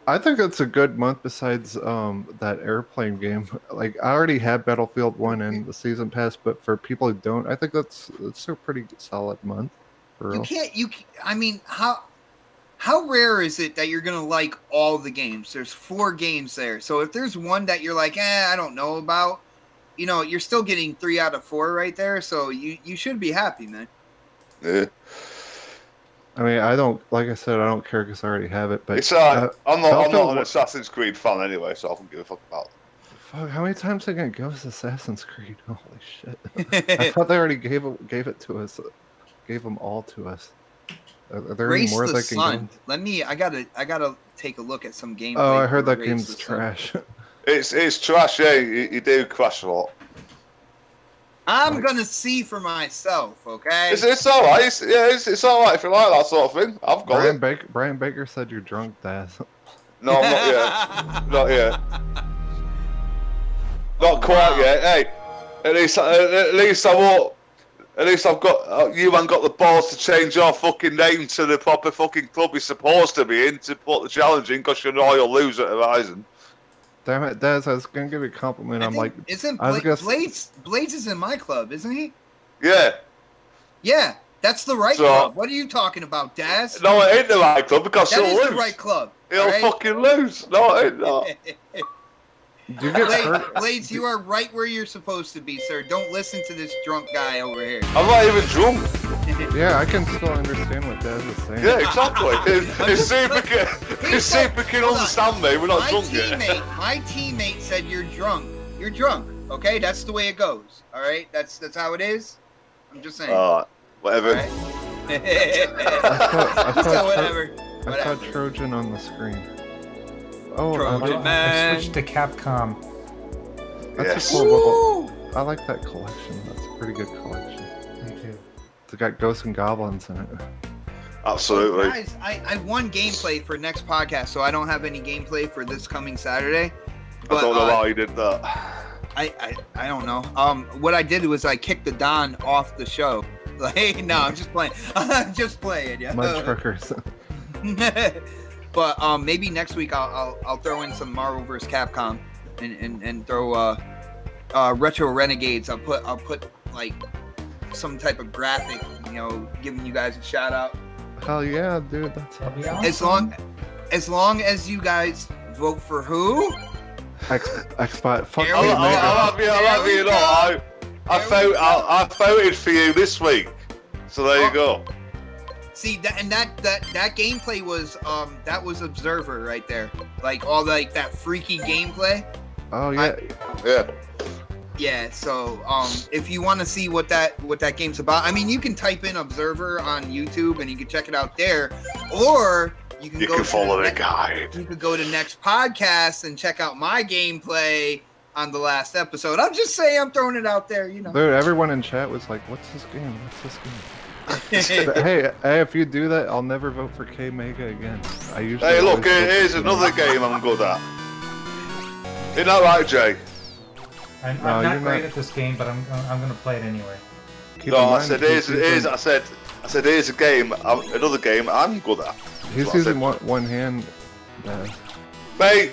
I think it's a good month. Besides that airplane game, like I already have Battlefield 1 and the season pass, but for people who don't, I think that's a pretty solid month. For real. I mean, how rare is it that you're gonna like all the games? There's 4 games there, so if there's one that you're like, I don't know about, you know, you're still getting 3 out of 4 right there. So you should be happy, man. Yeah. I mean, I don't. Like I said, I don't care because I already have it. But it's alright. I'm not an Assassin's Creed fan anyway, so I don't give a fuck about it. Fuck, how many times are they gonna give us Assassin's Creed? Holy shit! I thought they already gave it to us. Gave them all to us. Are there any more that can give? I gotta take a look at some gameplay. Oh, I heard that game's trash. It's trash. Yeah, you do crash a lot. I'm gonna see for myself, okay? It's alright. It's alright if you like that sort of thing. I've got it. Brian Baker said you're drunk, Daz. No, not yet. Not yet. Not quite yet. Hey, at least I won't. At least I've got you haven't got the balls to change your fucking name to the proper fucking club you're supposed to be in to put the challenge in because you know you'll lose at Horizon. Damn it, Daz, I was gonna give you a compliment. Blades is in my club, isn't he? Yeah. Yeah, that's the right club. What are you talking about, Daz? No, it ain't the right club because he'll lose. That is the right club. He'll fucking lose. No, it ain't not. Blades, you are right where you're supposed to be, sir. Don't listen to this drunk guy over here. I'm not even drunk. Yeah, I can still understand what Daz is saying. Yeah, exactly. If Super can understand me, we're not drunk yet. My teammate said you're drunk. You're drunk. Okay, that's the way it goes. All right, that's how it is. I'm just saying. Whatever. Right? I saw Trojan on the screen. Oh, Trojan Man. I switched to Capcom. That's a cool. I like that collection. That's a pretty good collection. Me too. It's got ghosts and goblins in it. Absolutely. Guys, I won gameplay for next podcast, so I don't have any gameplay for this coming Saturday. But, I don't know why you did that. I don't know. What I did was I kicked the Don off the show. Like, no, I'm just playing. I'm just playing. Yeah. Mud truckers. But maybe next week I'll throw in some Marvel vs. Capcom and throw Retro Renegades. I'll put like some type of graphic, you know, giving you guys a shout out. Hell yeah, dude, that's awesome. As long as you guys vote for who? Xbot. Fuck There we go. I voted for you this week, so there you go. See that gameplay was that was Observer right there, like all that freaky gameplay. Oh yeah, yeah. So if you want to see what that game's about, I mean, you can type in Observer on YouTube and you can check it out there, or you can follow the guide. You could go to next podcast and check out my gameplay on the last episode. I'm just saying, I'm throwing it out there, you know. Dude, everyone in chat was like, "What's this game? What's this game?" hey, if you do that, I'll never vote for K Mega again. I usually. Hey, look, here's another game I'm good at. Isn't that right, Jay? I'm not great at this game, but I'm gonna play it anyway. I said here's a game, another game I'm good at. He's using one hand, mate.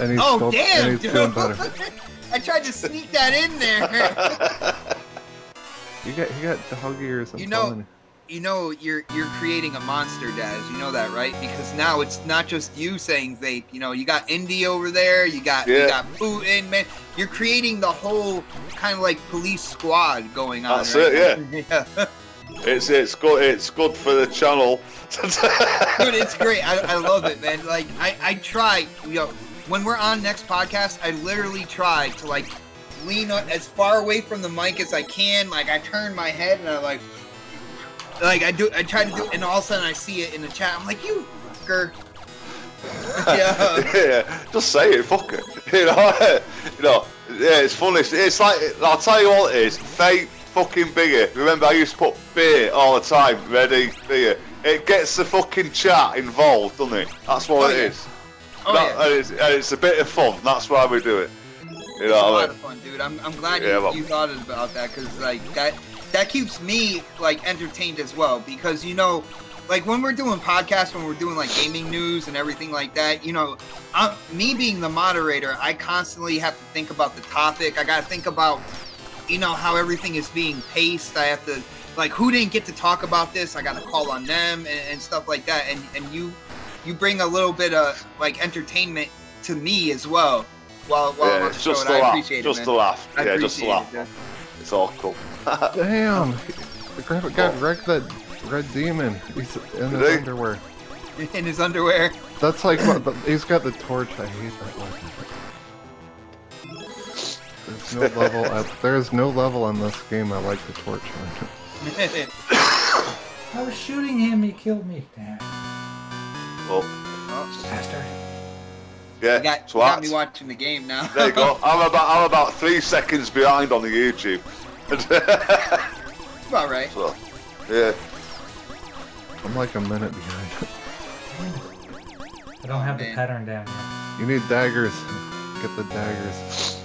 And he's damn, and he's doing better. I tried to sneak that in there. He got dog ears. you know you're creating a monster, Daz. You know that, right? Because now it's not just you saying vape. You know, you got Indy over there. You got Putin, man. You're creating the whole kind of like police squad going on. That's right? it, yeah. It's good. It's good for the channel. Dude, it's great. I love it, man. Like I try. You know, when we're on next podcast, I literally try to like lean as far away from the mic as I can. Like I turn my head and I like I try to do, and all of a sudden I see it in the chat. I'm like, you fucker. Yeah, just say it, fuck it. You know, yeah, it's funny. It's like, I'll tell you what it is. Vape fucking beer. Remember, I used to put beer all the time. Ready, beer. It gets the fucking chat involved, doesn't it? That's what it is. And it's a bit of fun. That's why we do it. You know, it's a lot of fun, dude. I'm glad you thought about that, because like that keeps me like entertained as well, because you know, like when we're doing podcasts, when we're doing like gaming news and everything like that, you know, me being the moderator, I constantly have to think about the topic. I got to think about, you know, how everything is being paced. I have to, like, who didn't get to talk about this? I got to call on them and stuff like that. And you bring a little bit of like entertainment to me as well. While I'm on the show, and I appreciate it, man. Just to laugh. Yeah, just to laugh. It's all cool. Damn. The graphic got wrecked that red demon. He's in his underwear. In his underwear? That's like, he's got the torch. I hate that weapon. There's no level in this game I like the torch on. I was shooting him, he killed me. Damn. Well. Bastard. You Yeah, got me watching the game now. There you go. I'm about 3 seconds behind on the YouTube. About right. So, yeah. I'm like a minute behind. I don't have the pattern down yet. You need daggers. Get the daggers.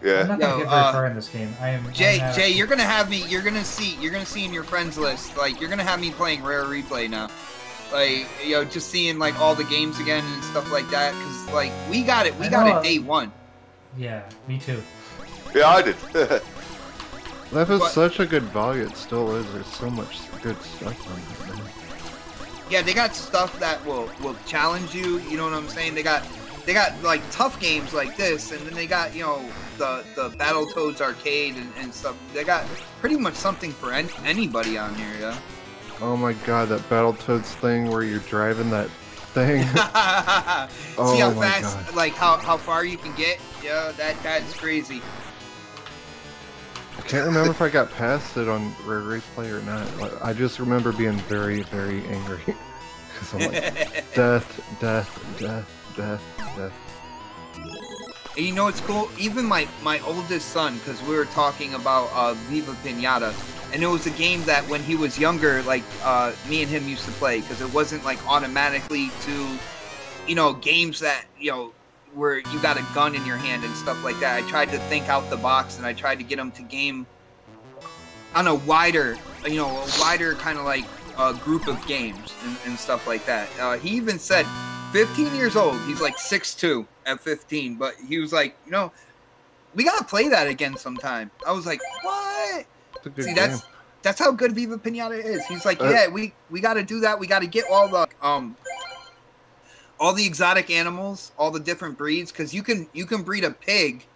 Yeah. I'm not gonna get very far in this game. Jay, you're gonna have me. You're gonna see in your friends list. Like you're gonna have me playing Rare Replay now. Like, you know, just seeing like all the games again and stuff like that. Cause like we got it day one. Yeah, me too. Yeah, I did. That was such a good value. It still is. There's so much good stuff on it, man. Yeah, they got stuff that will challenge you. You know what I'm saying? They got like tough games like this, and then they got, you know, the Battletoads arcade and stuff. They got pretty much something for anybody on here, yeah. Oh my god, that Battletoads thing where you're driving that thing. See how fast, like how far you can get? Yeah, that's crazy. I can't remember if I got past it on Rare Replay or not. I just remember being very, very angry. Because I'm like, death. And you know what's cool? Even my oldest son, because we were talking about Viva Pinata, and it was a game that when he was younger, like me and him used to play, because it wasn't like automatically to, you know, games that, you know, where you got a gun in your hand and stuff like that. I tried to think out the box, and I tried to get him to game on a wider, you know, a wider kind of like group of games and stuff like that. He even said 15 years old. He's like 6'2" at 15, but he was like, you know, we gotta play that again sometime. I was like, what? See, that's how good Viva Pinata is. He's like, yeah, we gotta do that. We gotta get all the exotic animals, all the different breeds, because you can breed a pig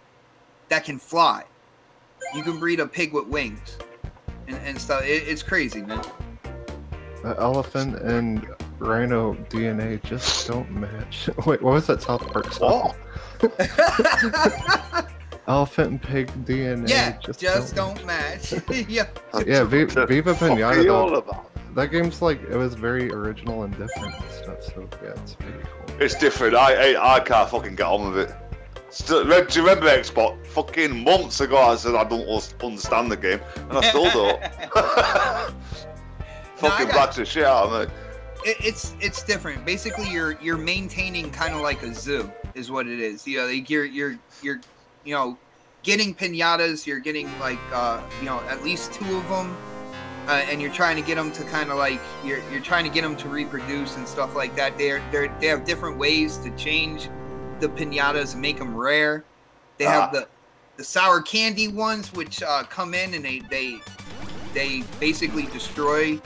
that can fly. You can breed a pig with wings and stuff. It's crazy, man. The elephant and rhino DNA just don't match. Wait, what was that South Park song? Elephant and pig DNA just don't match. Yeah. Yeah, Viva Pinata, though, that game's like, it was very original and different and stuff, so yeah, it's very cool. It's different. I can't fucking get on with it. Still, do you remember Xbox? Fucking months ago I said I don't understand the game, and I still don't. Fucking bad to shit out of me. It's different. Basically, you're maintaining kind of like a zoo, is what it is. You know, like you're you know, getting pinatas. You're getting like you know, at least 2 of them, and you're trying to get them to kind of like you're trying to get them to reproduce and stuff like that. They have different ways to change the pinatas and make them rare. They have the sour candy ones, which come in and they they basically destroy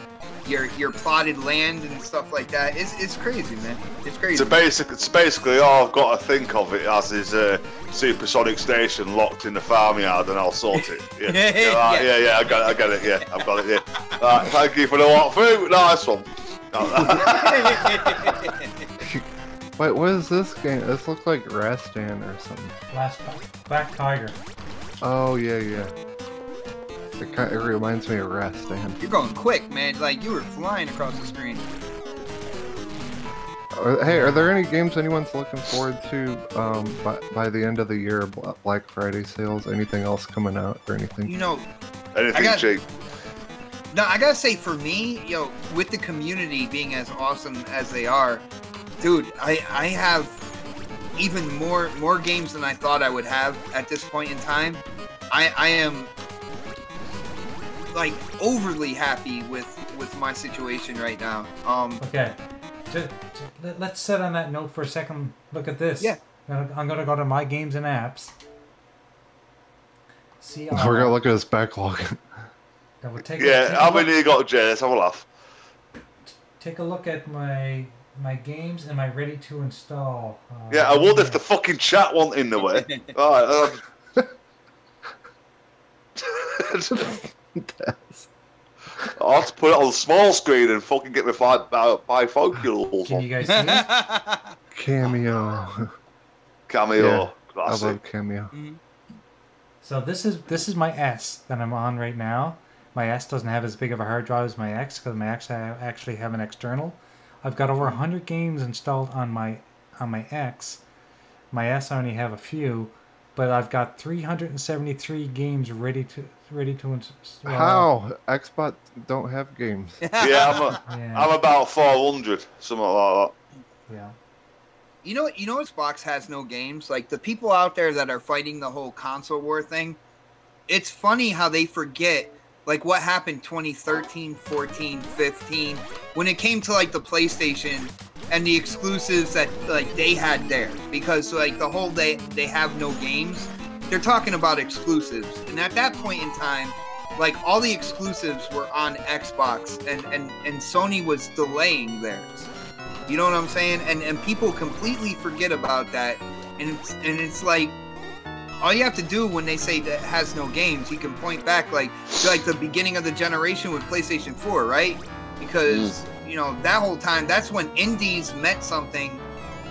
your plotted land and stuff like that. It's crazy, man. It's crazy. It's basically all I've got to think of it as is a supersonic station locked in the farmyard, and I'll sort it. Yeah, yeah, I got it. Yeah, I've got it. Yeah. Thank you for the walkthrough. Nice one. Wait, what is this game? This looks like Rastan or something. Black Tiger. Oh yeah. It reminds me of Rastan. You're going quick, man. Like you were flying across the screen. Hey, are there any games anyone's looking forward to by the end of the year? Black Friday sales? Anything else coming out or anything? You know, anything cheap. No, I gotta say, for me, with the community being as awesome as they are, dude, I have even more games than I thought I would have at this point in time. I am like overly happy with my situation right now. Okay, let's sit on that note for a second. Look at this. Yeah. I'm gonna go to my games and apps. See. We're gonna look at his backlog. How many you got, Jay? Let's have a laugh. Take a look at my games and my ready to install. Yeah, I would if the fucking chat wasn't in the way. Alright. I'll have to put it on the small screen and fucking get my bifocals. Can you guys see it? Cameo. Yeah, I love Cameo. Mm-hmm. So this is my S that I'm on right now. My S doesn't have as big of a hard drive as my X because my X I actually have an external. I've got over 100 games installed on my X. My S I only have a few, but I've got 373 games ready to install. How? Xbox don't have games. Yeah, I'm about 400, something like that. Yeah. You know Xbox has no games. Like the people out there that are fighting the whole console war thing, it's funny how they forget like what happened 2013, 14, 15 when it came to like the PlayStation and the exclusives that like they had there, because like the whole day they have no games. They're talking about exclusives, and at that point in time, like all the exclusives were on Xbox, and Sony was delaying theirs. You know what I'm saying? And people completely forget about that, and it's like all you have to do when they say that it has no games, you can point back like the beginning of the generation with PlayStation 4, right? Because that whole time, that's when indies meant something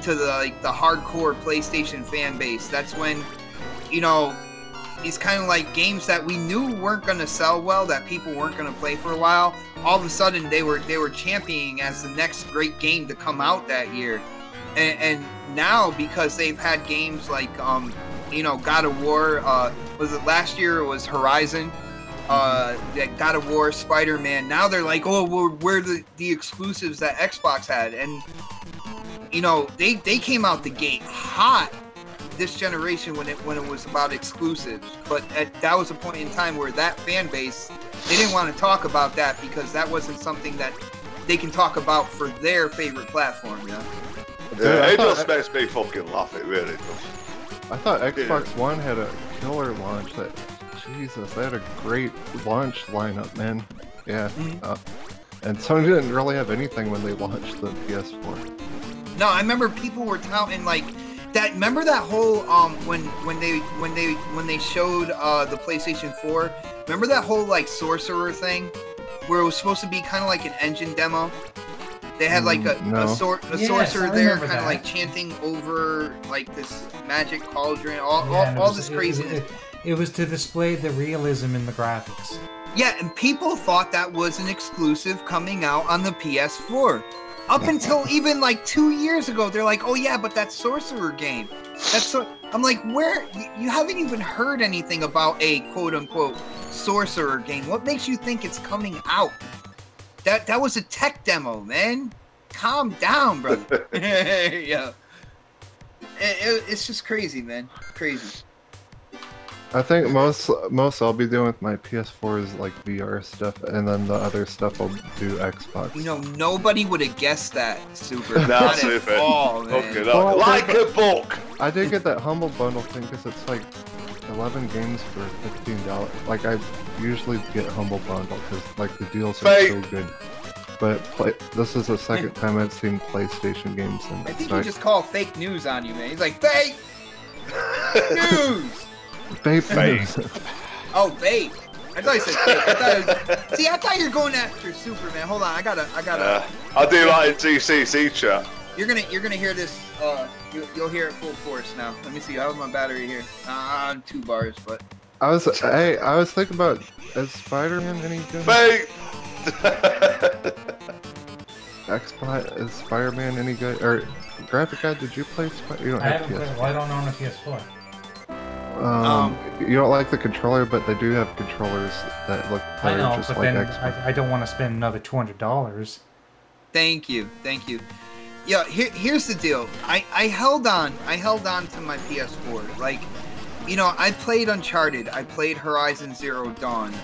to the hardcore PlayStation fan base. That's when these kind of like games that we knew weren't going to sell well, that people weren't going to play for a while, all of a sudden they were championing as the next great game to come out that year. And now, because they've had games like God of War, was it last year? It was Horizon, God of War, Spider-Man. Now they're like, oh, we're the exclusives that Xbox had, and they came out the gate hot this generation when it was about exclusives. But that was a point in time where that fan base, they didn't want to talk about that because that wasn't something that they can talk about for their favorite platform. Yeah, it just makes me fucking laugh. It really does. I thought Xbox One had a killer launch. Jesus, they had a great launch lineup, man. Yeah. And Sony didn't really have anything when they launched the PS4. No, I remember people were touting like that. Remember that whole when they showed the PlayStation 4. Remember that whole like sorcerer thing where it was supposed to be kind of like an engine demo. They had like a sorcerer there, kind of like chanting over like this magic cauldron, all this craziness. It was to display the realism in the graphics. Yeah, and people thought that was an exclusive coming out on the PS4. Up until even like 2 years ago, they're like, "Oh yeah, but that sorcerer game." I'm like, where? You haven't even heard anything about a quote-unquote sorcerer game. What makes you think it's coming out? That was a tech demo, man. Calm down, brother. Yeah. It's just crazy, man. Crazy. I think most I'll be doing with my PS4 is like VR stuff, and then the other stuff I'll do Xbox. Nobody would have guessed that, Super. Not Super. At all, man. Okay, like a book. I did get that Humble Bundle thing because it's like 11 games for $15. Like, I usually get Humble Bundle because, like, the deals are so good. But this is the second time I've seen PlayStation games. And I think he just called fake news on you, man. He's like, fake news! Fake news. Oh, fake. I thought he said fake. I thought you were going after Superman. Hold on, I gotta. I do like in TCC chat. You're gonna hear this. You'll hear it full force now. Let me see. How's my battery here? 2 bars, but. I was thinking about, is Spider-Man any good? Fake. Is Spider-Man any good? Or Graphic Guy? Did you play Spider? You don't have PS4. Well, I don't own a PS4. You don't like the controller, but they do have controllers that look I know, just but like then Xbox. I don't want to spend another $200. Thank you. Yeah, here's the deal. I held on to my PS4. Like, you know, I played Uncharted. I played Horizon Zero Dawn.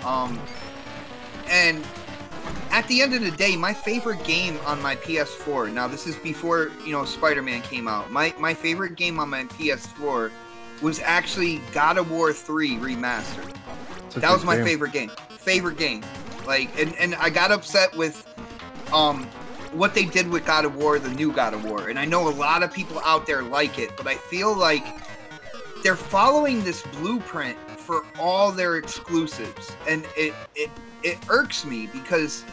And at the end of the day, my favorite game on my PS4. Now, this is before, you know, Spider-Man came out. My favorite game on my PS4 was actually God of War 3 Remastered. That was my favorite game. Like, and I got upset with what they did with God of War, the new God of War. And I know a lot of people out there like it, but I feel like they're following this blueprint for all their exclusives. And it irks me because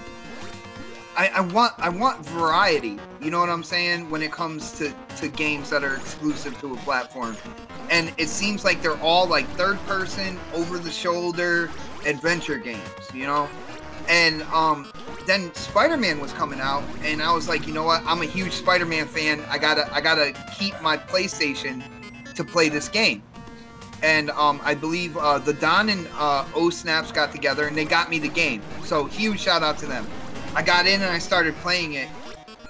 I want variety. You know what I'm saying? When it comes to games that are exclusive to a platform. And it seems like they're all like third-person, over-the-shoulder adventure games, you know? And then Spider-Man was coming out, and I was like, you know what? I'm a huge Spider-Man fan. I gotta keep my PlayStation to play this game. And I believe the Don and O-Snaps got together, and they got me the game. So huge shout out to them. I got in and I started playing it,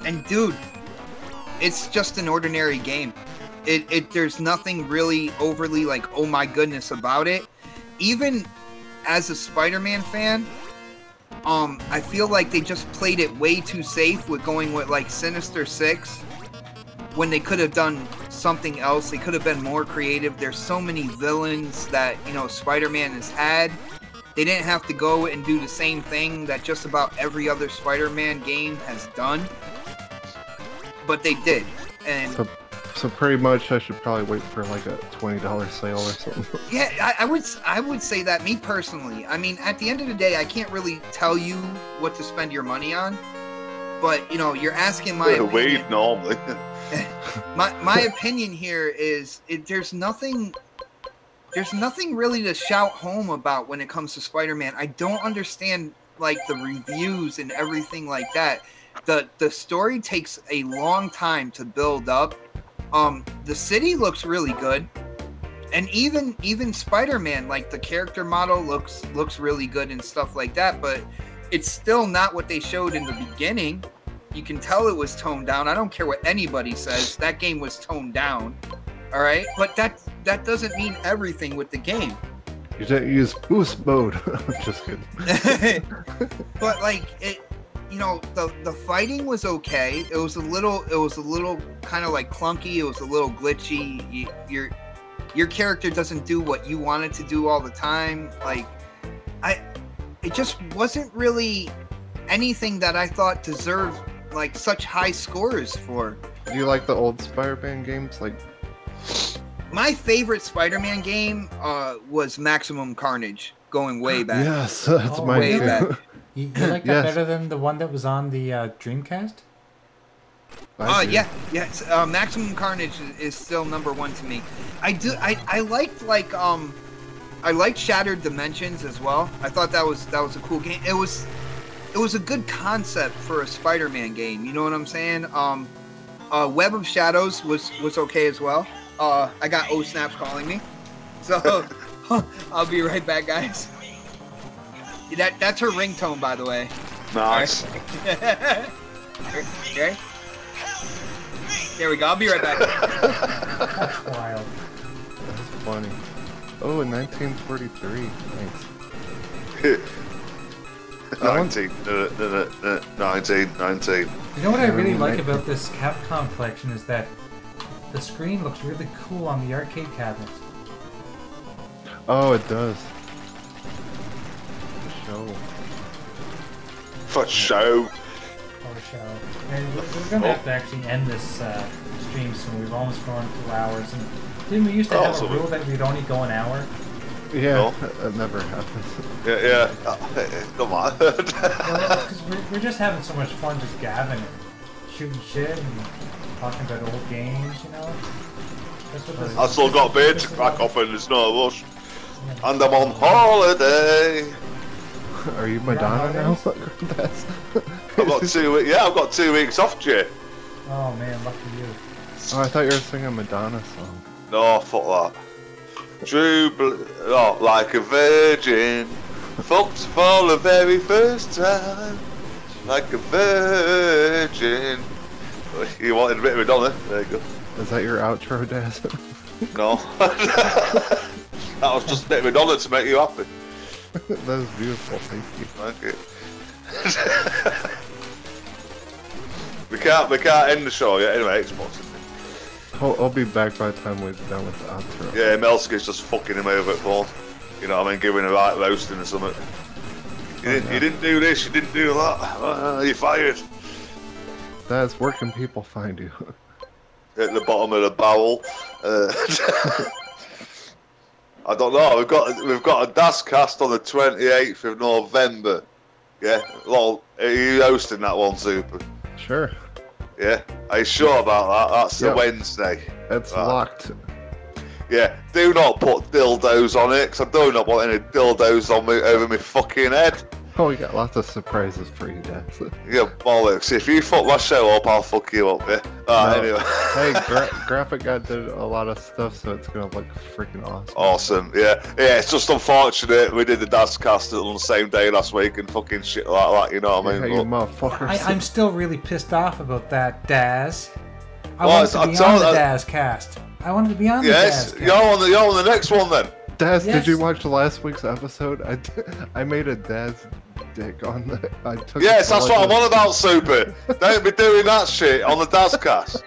and dude, it's just an ordinary game. There's nothing really overly like, oh my goodness about it. Even as a Spider-Man fan, I feel like they just played it way too safe with going with like Sinister Six when they could have done something else. They could have been more creative. There's so many villains that, you know, Spider-Man has had. They didn't have to go and do the same thing that just about every other Spider-Man game has done, but they did. And so pretty much, I should probably wait for like a $20 sale or something. Yeah, I would say that, me personally. I mean, at the end of the day, I can't really tell you what to spend your money on, but you know, you're asking my opinion. Weed normally. my opinion here is there's nothing really to shout home about when it comes to Spider-Man. I don't understand like the reviews and everything like that. The story takes a long time to build up. The city looks really good, and even Spider-Man, like the character model looks really good and stuff like that. But it's still not what they showed in the beginning. You can tell it was toned down. I don't care what anybody says. That game was toned down. All right, but that doesn't mean everything with the game. You didn't use boost mode. I'm just kidding. But like it. You know, the fighting was okay. It was a little kind of like clunky. It was a little glitchy. Your character doesn't do what you want it to do all the time. Like, it just wasn't really anything that I thought deserved like such high scores for. Do you like the old Spider-Man games? Like, my favorite Spider-Man game was Maximum Carnage, going way back. Yes, that's my way favorite. back. You like that better than the one that was on the Dreamcast? Yeah. Maximum Carnage is still #1 to me. I liked Shattered Dimensions as well. I thought that was a cool game. It was a good concept for a Spider-Man game. You know what I'm saying? Web of Shadows was okay as well. I got O-Snaps calling me, so I'll be right back, guys. That's her ringtone, by the way. Nice. Okay. There we go. I'll be right back. That's wild. That's funny. Oh, in 1943. Nice. 19. You know what I really like about this Capcom collection is that the screen looks really cool on the arcade cabinets. Oh, it does. Show. For show. For show. And we're gonna have to actually end this stream soon. We've almost gone 2 hours. And didn't we used to have a rule that we'd only go an hour? Yeah, that never happens. Yeah. Come on. Because we're just having so much fun just gabbing and shooting shit and talking about old games, you know? That's what this, I still got a bit to crack up and there's no rush. And I'm on holiday. Are you Madonna now? I've got 2 weeks. Yeah, I've got 2 weeks off, Jay. Oh man, lucky you. Oh, I thought you were singing a Madonna song. No, fuck that. Like a virgin, fucked for the very first time, like a virgin. You wanted a bit of Madonna? There you go. Is that your outro, Daz? No. That was just a bit of Madonna to make you happy. That was beautiful, thank you. We can't end the show yet. Anyway, Xbox. I'll be back by the time we're done with the outro. Yeah, Melski's just fucking him over at phone. You know what I mean? Giving a right roasting or something. You didn't do this, you didn't do that. You're fired. Daz, where can people find you? At the bottom of the barrel. I don't know. We've got a Dazcast on the 28th of November. Yeah. Well, are you hosting that one, Super? Sure. Yeah. Are you sure about that? That's a Wednesday. It's locked. Yeah. Do not put dildos on it, because I do not want any dildos on me over my fucking head. Oh, we got lots of surprises for you, Daz. Yeah, bollocks. If you fuck my show up, I'll fuck you up, yeah? Anyway. Hey, Graphic Guy did a lot of stuff, so it's gonna look freaking awesome. Awesome, yeah. Yeah, it's just unfortunate we did the Dazcast on the same day last week and fucking shit like that, you know what I mean? You motherfuckers. I'm still really pissed off about that, Daz. I wanted to be on the Dazcast. I wanted to be on the Dazcast. You're on the next one then. Daz, did you watch last week's episode? I made a Daz dick on the. Yes, that's what I'm on about, Super. Don't be doing that shit on the Dazcast.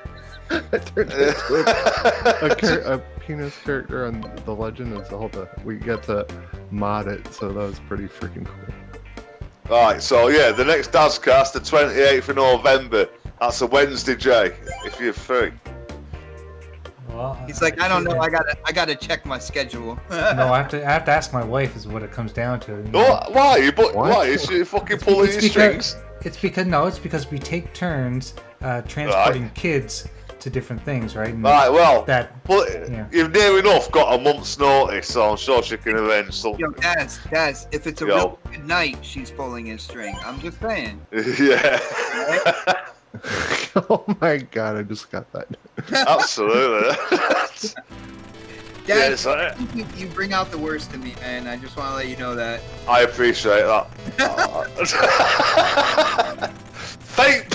I turned into a penis character on The Legend of Zelda. We get to mod it, so that was pretty freaking cool. Alright, so yeah, the next Dazcast, the 28th of November. That's a Wednesday, Jay, if you're free. Well, he's like, I don't know. I gotta check my schedule. No, I have to ask my wife. Is what it comes down to. Why? Why is she fucking pulling your strings? It's because we take turns transporting kids to different things, right? And right. Well, you've near enough got a month's notice, so I'm sure she can arrange something. Yo, Daz, if it's a real good night, she's pulling his string. I'm just saying. Yeah. Right? Oh my god, I just got that. Absolutely. Dad, you bring out the worst in me, man. I just want to let you know that. I appreciate that. Fake,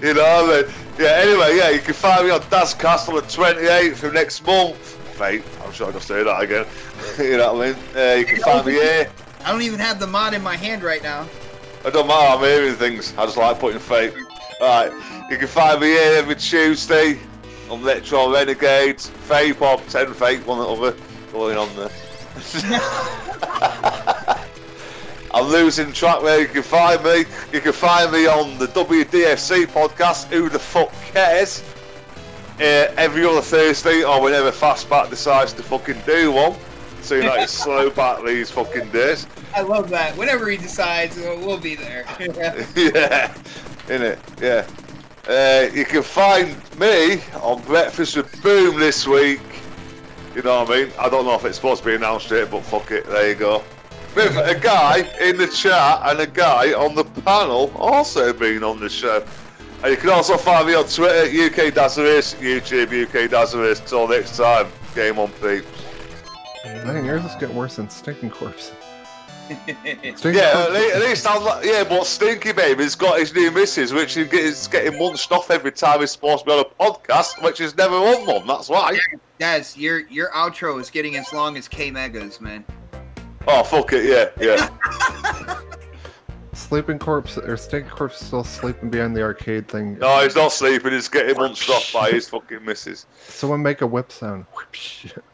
you know what I mean? Yeah, anyway, yeah, you can find me on Dazcast on the 28th of next month. Fake, I'm sure I can say that again. You know what I mean? You can find me here. I don't even have the mod in my hand right now. It don't matter, I'm hearing things. I just like putting fake. Alright, you can find me here every Tuesday on Retro Renegades, Fake or 10 Fake, one or other, going on there. I'm losing track where you can find me. You can find me on the WDFC podcast, Who the Fuck Cares? Every other Thursday or whenever Fastback decides to fucking do one. So you know it's slow back these fucking days. I love that. Whenever he decides, we'll be there. Yeah. Innit? Yeah. You can find me on Breakfast with Boom this week. You know what I mean? I don't know if it's supposed to be announced yet, but fuck it. There you go. With a guy in the chat and a guy on the panel also being on the show. And you can also find me on Twitter, UK Dazarus, YouTube, UK Dazarus. Till next time, game on, peeps. Dang, yours is getting worse than Stinking Corpse. Yeah, at least I'm like, yeah, but Stinky Baby's got his new missus, which is getting munched off every time he's supposed to be on a podcast, which is never on one, that's why. Daz, your outro is getting as long as K-Mega's, man. Oh, fuck it, yeah. Sleeping Corpse or Stinking Corpse still sleeping behind the arcade thing. No, he's not sleeping. He's getting munched off by his fucking missus. Someone make a whip sound.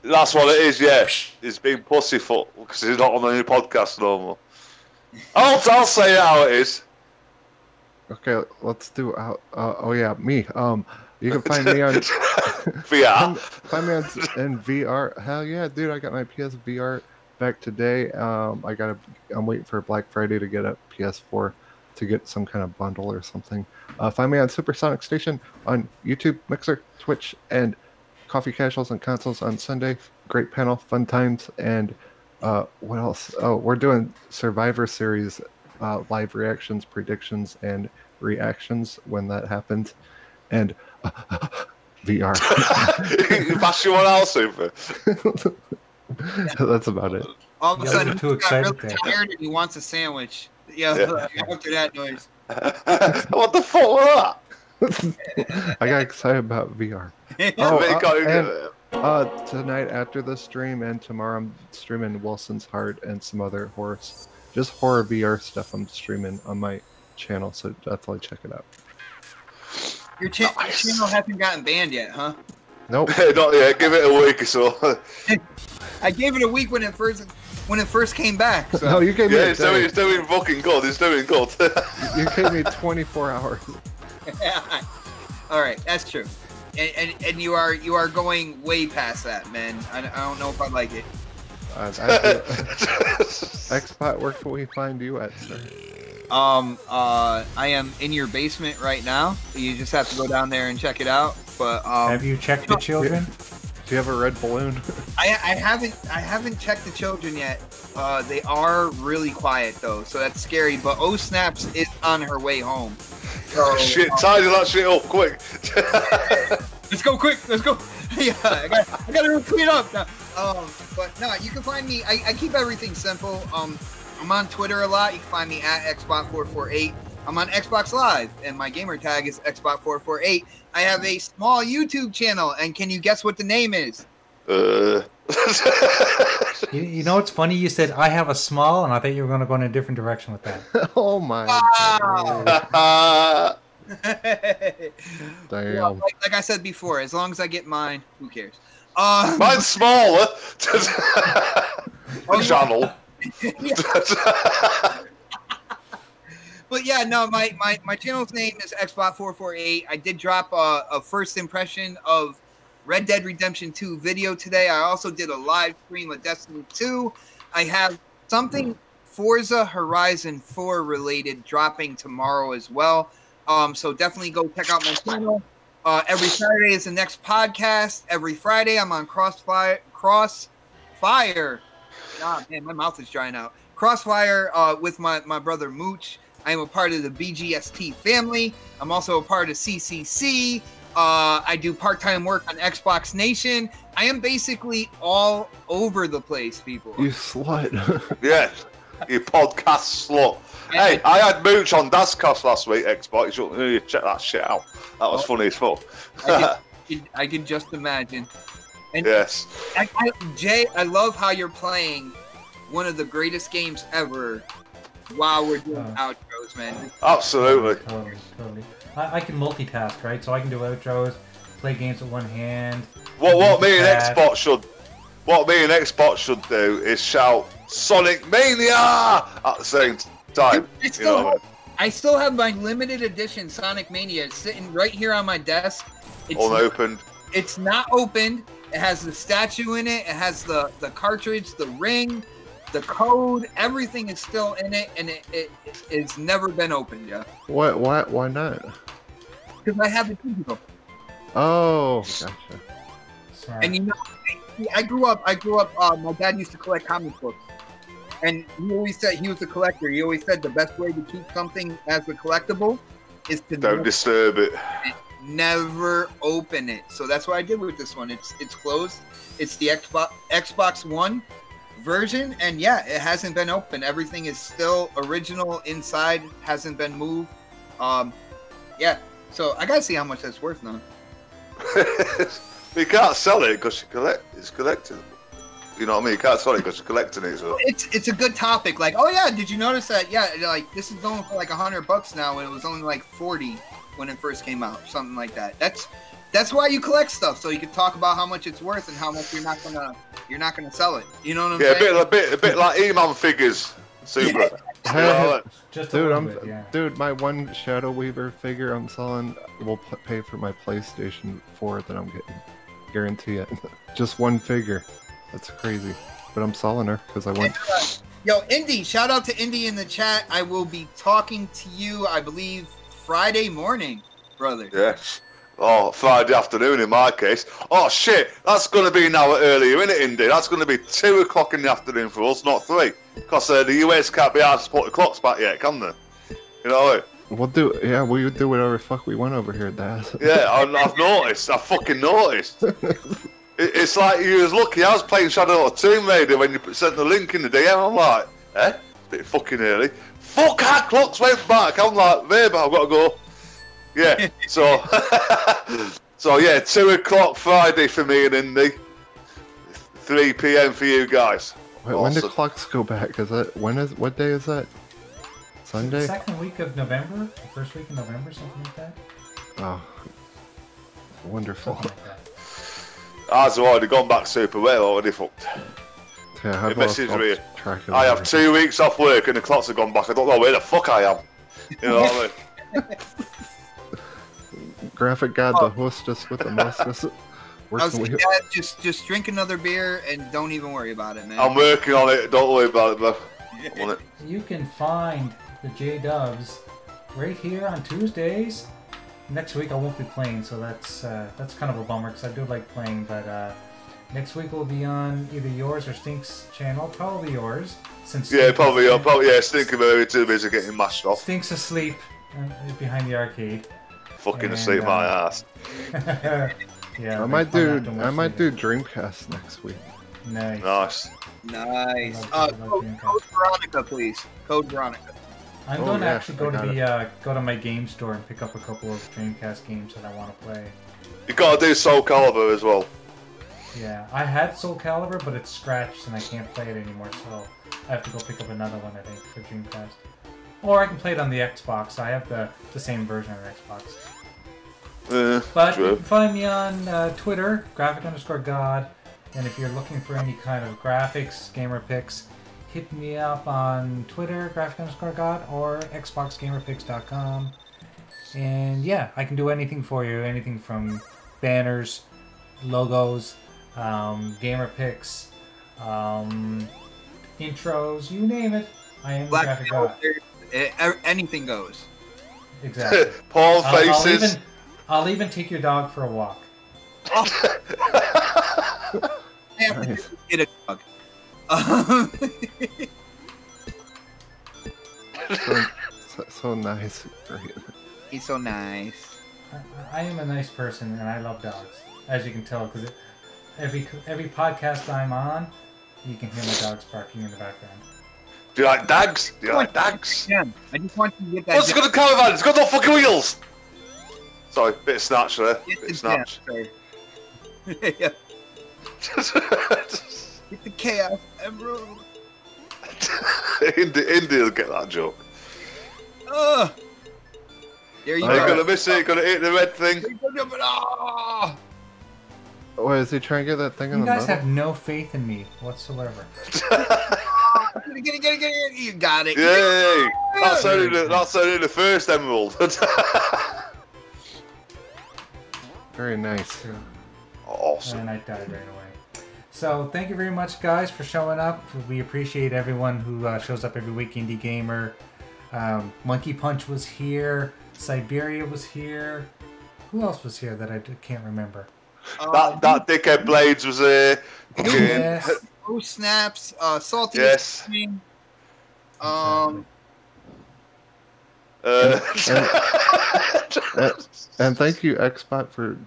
That's what it is. Yeah, he's being pussyfoot because he's not on any podcast no more. I'll say how it is. Okay, let's do oh yeah, me. You can find me on VR. Find me in VR. Hell yeah, dude! I got my PSVR back today. I'm waiting for Black Friday to get a PS4 to get some kind of bundle or something. Find me on Supersonic Station on YouTube, Mixer, Twitch, and Coffee Casuals and Consoles on Sunday. Great panel, fun times, and what else? Oh, we're doing Survivor Series live reactions, predictions, and reactions when that happens. And VR. You pass you one out, Super. That's about it. All of a sudden, too excited really tired and he wants a sandwich. Yeah. After that noise. What the fuck was that? I got excited about VR. Tonight after the stream and tomorrow I'm streaming Wilson's Heart and some other horror VR stuff I'm streaming on my channel, so definitely check it out. Your channel hasn't gotten banned yet, huh? Nope. Not yet. Give it a week or so. I gave it a week when it first came back. So. No, you gave me. It's doing fucking good. It's doing good. You gave me 24 hours. All right, that's true. And you are going way past that, man. I don't know if I like it. Xbot, where can we find you at, sir? I am in your basement right now. You just have to go down there and check it out. But have you checked the children? Do you have a red balloon? I haven't checked the children yet. They are really quiet though, so that's scary. But O Snaps is on her way home. So, shit, tidy that shit up quick. Let's go quick. Let's go. Yeah, I gotta clean up now. But no, you can find me. I keep everything simple. I'm on Twitter a lot. You can find me at Xbox448. I'm on Xbox Live, and my gamer tag is Xbox448. I have a small YouTube channel, and can you guess what the name is? You know what's funny? You said I have a small, and I thought you were going to go in a different direction with that. Oh my God. Damn. Well, like I said before, as long as I get mine, who cares? Mine's smaller. Channel. But yeah, no, my channel's name is Xbox448. I did drop a first impression of Red Dead Redemption 2 video today. I also did a live stream of Destiny 2. I have something Forza Horizon 4 related dropping tomorrow as well. So definitely go check out my channel. Every Saturday is the next podcast. Every Friday I'm on Crossfire. God, man, my mouth is drying out. Crossfire with my brother Mooch. I am a part of the BGST family. I'm also a part of CCC. I do part-time work on Xbox Nation. I am basically all over the place, people. You slut. Yeah, you podcast slut. Hey, I had Mooch on Dazcast last week, Xbox. You should check that shit out. That was funny as fuck. I can just imagine. And yes. Jay, I love how you're playing one of the greatest games ever while we're doing outros, man. Absolutely. Totally. I can multitask, right? So I can do outros, play games with one hand. What me and Xbox should do is shout Sonic Mania at the same time. I still have my limited edition Sonic Mania. It's sitting right here on my desk. It's unopened. It's not opened. It has the statue in it. It has the cartridge, the ring, the code. Everything is still in it, and it's never been opened yet. What? Why not? Because I have the digital. Oh, gotcha. Sorry. And you know, I grew up. My dad used to collect comic books, and he always said he was a collector. He always said the best way to keep something as a collectible is to don't disturb it. Never open it. So that's what I did with this one. It's closed. It's the Xbox One version, and yeah, it hasn't been opened. Everything is still original inside. Hasn't been moved. Yeah. So I gotta see how much that's worth now. You can't sell it because it's collectible. You know what I mean? You can't sell it because you're collecting it. So. It's a good topic. Like, oh yeah, did you notice that? Yeah, like this is going for like $100 now, and it was only like 40 when it first came out, something like that. That's why you collect stuff, so you can talk about how much it's worth and how much you're not gonna sell it. You know what I'm saying? Yeah, a bit like E-Man figures. Super. Dude, my one Shadow Weaver figure I'm selling will pay for my PlayStation 4 that I'm getting. Guarantee it. Just one figure. That's crazy. But I'm selling her because I want. Yo, Indy, shout out to Indy in the chat. I will be talking to you, I believe, Friday morning, brother. Yes. Oh, Friday afternoon in my case. Oh shit, that's going to be an hour earlier, isn't it, Indy? That's going to be 2 o'clock in the afternoon for us, not 3. Because the US can't be asked to put the clocks back yet, can they? You know what? We'll do whatever the fuck we want over here, Daz. Yeah, I've noticed. I fucking noticed. It's like you was lucky. I was playing Shadow of Tomb Raider when you sent the link in the DM. I'm like, it's a bit fucking early. Fuck, our clocks went back. I'm like, babe, I've got to go. Yeah, so yeah, 2 o'clock Friday for me and Indy. 3 PM for you guys. Wait, awesome. When do clocks go back? What day is that? Sunday? Second week of November? The first week of November, something like that? Oh. Wonderful. Ours have already gone back super well, already fucked. Yeah, I've messaged me. I have 2 weeks off work and the clocks have gone back. I don't know where the fuck I am. You know what I mean? Graphic God, the hostess with the mostess. Just drink another beer and don't even worry about it, man. I'm working on it. Don't worry about it, bro. You can find the J-Dubs right here on Tuesdays. Next week I won't be playing, so that's kind of a bummer because I do like playing. But next week we'll be on either yours or Stink's channel, probably yours. Since probably Stink are too busy getting mashed off. Stink's asleep behind the arcade. Fucking asleep my ass. Yeah, I might do Dreamcast next week. Nice. Code Veronica, please. Code Veronica. I'm going to actually go to my game store and pick up a couple of Dreamcast games that I want to play. You got to do Soul Calibur as well. Yeah, I had Soul Calibur, but it's scratched and I can't play it anymore, so I have to go pick up another one, I think, for Dreamcast. Or I can play it on the Xbox. I have the same version on the Xbox. But you can find me on Twitter, graphic_god, and if you're looking for any kind of graphics, gamer pics, hit me up on Twitter, graphic_god, or xboxgamerpics.com. And yeah, I can do anything for you, anything from banners, logos, gamer pics, intros, you name it. I am Graphic God. Anything goes. Exactly. Paul faces. I'll even take your dog for a walk. I have to get a dog. So nice. He's so nice. I am a nice person, and I love dogs, as you can tell, because every podcast I'm on, you can hear my dogs barking in the background. Do you like dogs? Yeah, I just want you to get that. What's it got a caravan? It's got no fucking wheels. Sorry, bit of snatch there. Bit of snatch. Yeah. Get the chaos emerald. Indy will get that joke. There you go. You're gonna miss it. You're gonna hit the red thing. Wait, is he trying to get that thing in the middle? You guys have no faith in me whatsoever. Get it. You got it. Yay! That's only the first emerald. Very nice. Awesome. And I died right away. So thank you very much, guys, for showing up. We appreciate everyone who shows up every week. Indie Gamer, Monkey Punch was here. Siberia was here. Who else was here that I can't remember? That dickhead Blades was here. Yes. Oh snaps! Salty. Yes. And thank you, Xbot, for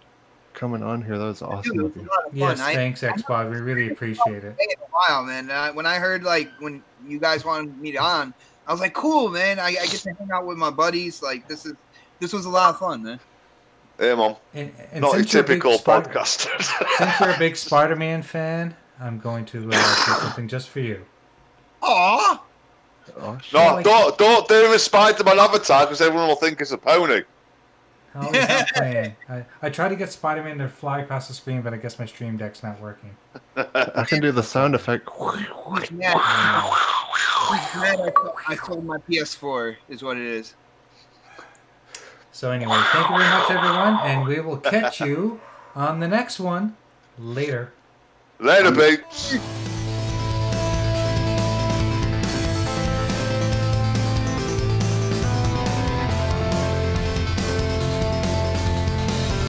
coming on here. That was awesome. Dude, of you. Yes, thanks, Xbot. We really appreciate it. A while, man. When I heard when you guys wanted me on, I was like, cool, man. I get to hang out with my buddies. Like this was a lot of fun, man. Yeah, Mom. And not a typical podcaster. Since you're a big Spider-Man fan, I'm going to do something just for you. Aww. Oh, shit. No, don't do him as Spider-Man avatar because everyone will think it's a pony. Oh, he's not playing. I tried to get Spider-Man to fly across the screen, but I guess my stream deck's not working. I can do the sound effect. Yeah. I sold my PS4, is what it is. So anyway, thank you very much, everyone, and we will catch you on the next one. Later. Later, babe.